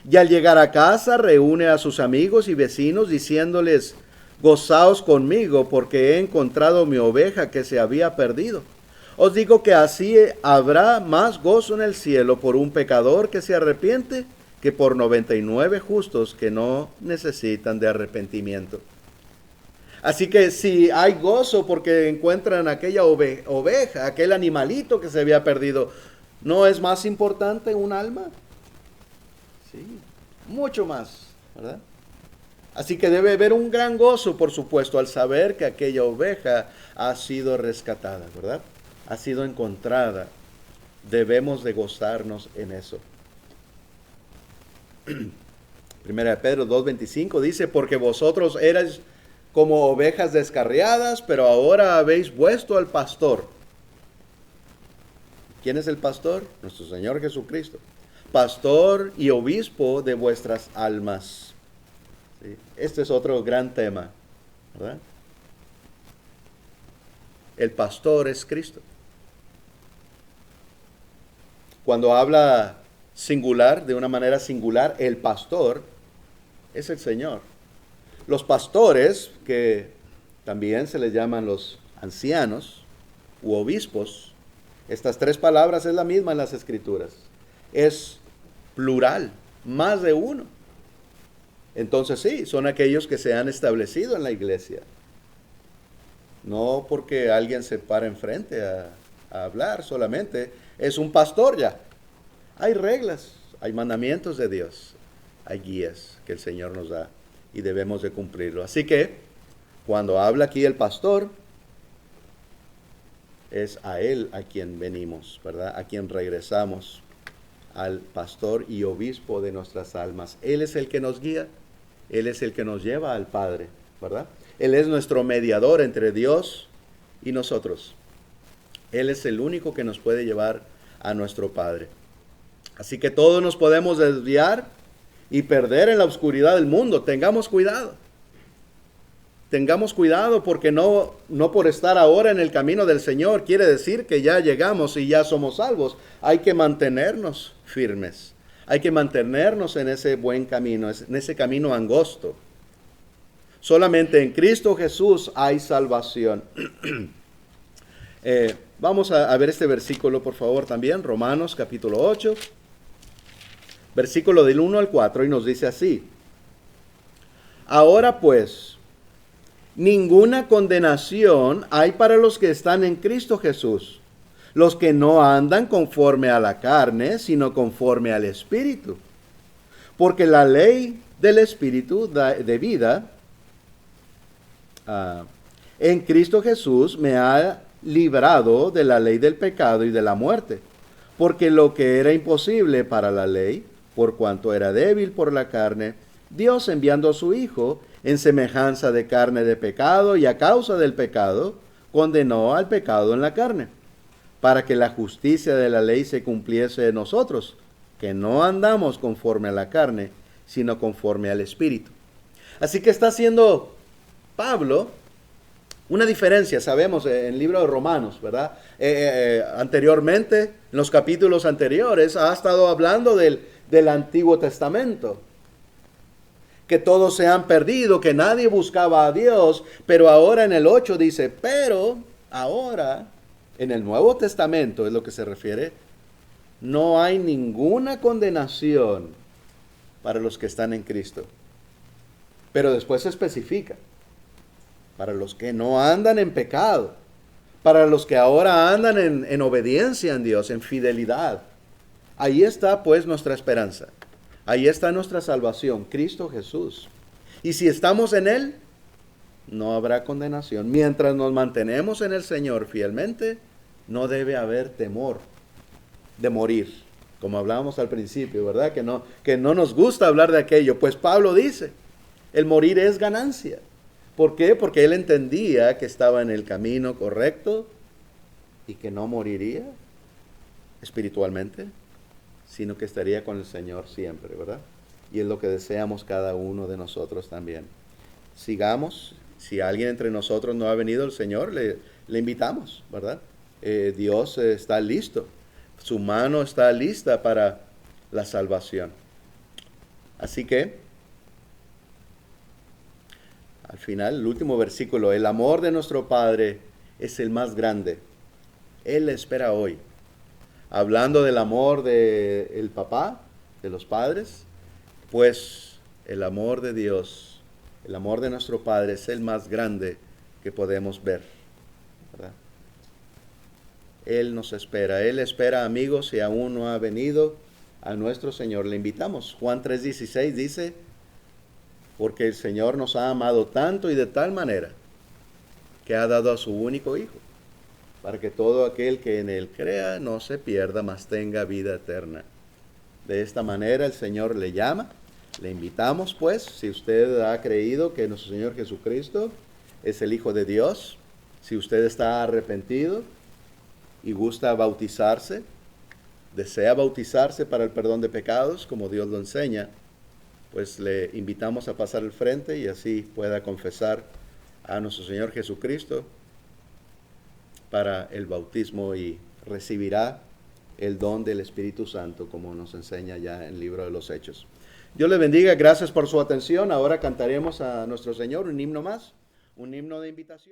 Y al llegar a casa reúne a sus amigos y vecinos diciéndoles, gozaos conmigo porque he encontrado mi oveja que se había perdido. Os digo que así habrá más gozo en el cielo por un pecador que se arrepiente que por 99 justos que no necesitan de arrepentimiento. Así que si hay gozo porque encuentran aquella oveja, aquel animalito que se había perdido, ¿no es más importante un alma? Sí, mucho más, ¿verdad? Así que debe haber un gran gozo, por supuesto, al saber que aquella oveja ha sido rescatada, ¿verdad? Ha sido encontrada. Debemos de gozarnos en eso. Primera de Pedro 2:25 dice, porque vosotros erais como ovejas descarriadas, pero ahora habéis vuelto al pastor. ¿Quién es el pastor? Nuestro Señor Jesucristo. Pastor y obispo de vuestras almas. ¿Sí? Este es otro gran tema, ¿verdad? El pastor es Cristo. Cuando habla singular, de una manera singular, el pastor es el Señor. Los pastores, que también se les llaman los ancianos u obispos, estas tres palabras es la misma en las Escrituras. Es plural, más de uno. Entonces sí, son aquellos que se han establecido en la iglesia. No porque alguien se para enfrente a hablar solamente, es un pastor ya. Hay reglas, hay mandamientos de Dios, hay guías que el Señor nos da y debemos de cumplirlo. Así que, cuando habla aquí el pastor, es a Él a quien venimos, ¿verdad? A quien regresamos, al pastor y obispo de nuestras almas. Él es el que nos guía, Él es el que nos lleva al Padre, ¿verdad? Él es nuestro mediador entre Dios y nosotros. Él es el único que nos puede llevar a nuestro Padre. Así que todos nos podemos desviar y perder en la oscuridad del mundo. Tengamos cuidado. Tengamos cuidado porque no por estar ahora en el camino del Señor quiere decir que ya llegamos y ya somos salvos. Hay que mantenernos firmes. Hay que mantenernos en ese buen camino, en ese camino angosto. Solamente en Cristo Jesús hay salvación. Vamos a ver este versículo, por favor, también. Romanos capítulo 8, versículo del 1 al 4, y nos dice así. Ahora pues, ninguna condenación hay para los que están en Cristo Jesús, los que no andan conforme a la carne, sino conforme al Espíritu. Porque la ley del Espíritu de vida en Cristo Jesús me ha librado de la ley del pecado y de la muerte. Porque lo que era imposible para la ley, por cuanto era débil por la carne, Dios enviando a su Hijo en semejanza de carne de pecado y a causa del pecado, condenó al pecado en la carne, para que la justicia de la ley se cumpliese en nosotros, que no andamos conforme a la carne, sino conforme al Espíritu. Así que está haciendo Pablo una diferencia, sabemos, en el libro de Romanos, ¿verdad? Anteriormente, en los capítulos anteriores, ha estado hablando del Antiguo Testamento. Que todos se han perdido, que nadie buscaba a Dios, pero ahora en el 8 dice, pero ahora, en el Nuevo Testamento, es lo que se refiere, no hay ninguna condenación para los que están en Cristo. Pero después se especifica. Para los que no andan en pecado, para los que ahora andan en obediencia en Dios, en fidelidad. Ahí está pues nuestra esperanza, ahí está nuestra salvación, Cristo Jesús. Y si estamos en Él, no habrá condenación. Mientras nos mantenemos en el Señor fielmente, no debe haber temor de morir. Como hablábamos al principio, ¿verdad? Que no nos gusta hablar de aquello. Pues Pablo dice, el morir es ganancia. ¿Por qué? Porque él entendía que estaba en el camino correcto y que no moriría espiritualmente, sino que estaría con el Señor siempre, ¿verdad? Y es lo que deseamos cada uno de nosotros también. Sigamos, si alguien entre nosotros no ha venido el Señor, le invitamos, ¿verdad? Dios está listo, su mano está lista para la salvación. Así que, al final, el último versículo, el amor de nuestro Padre es el más grande. Él espera hoy. Hablando del amor del papá, de los padres, pues el amor de Dios, el amor de nuestro Padre es el más grande que podemos ver, ¿verdad? Él nos espera, Él espera, amigos, si aún no ha venido a nuestro Señor, le invitamos. Juan 3:16 dice, porque el Señor nos ha amado tanto y de tal manera que ha dado a su único Hijo, para que todo aquel que en Él crea no se pierda, mas tenga vida eterna. De esta manera el Señor le llama, le invitamos pues, si usted ha creído que nuestro Señor Jesucristo es el Hijo de Dios, si usted está arrepentido y gusta bautizarse, desea bautizarse para el perdón de pecados, como Dios lo enseña, pues le invitamos a pasar al frente y así pueda confesar a nuestro Señor Jesucristo para el bautismo y recibirá el don del Espíritu Santo, como nos enseña ya en el libro de los Hechos. Dios le bendiga, gracias por su atención. Ahora cantaremos a nuestro Señor un himno más, un himno de invitación.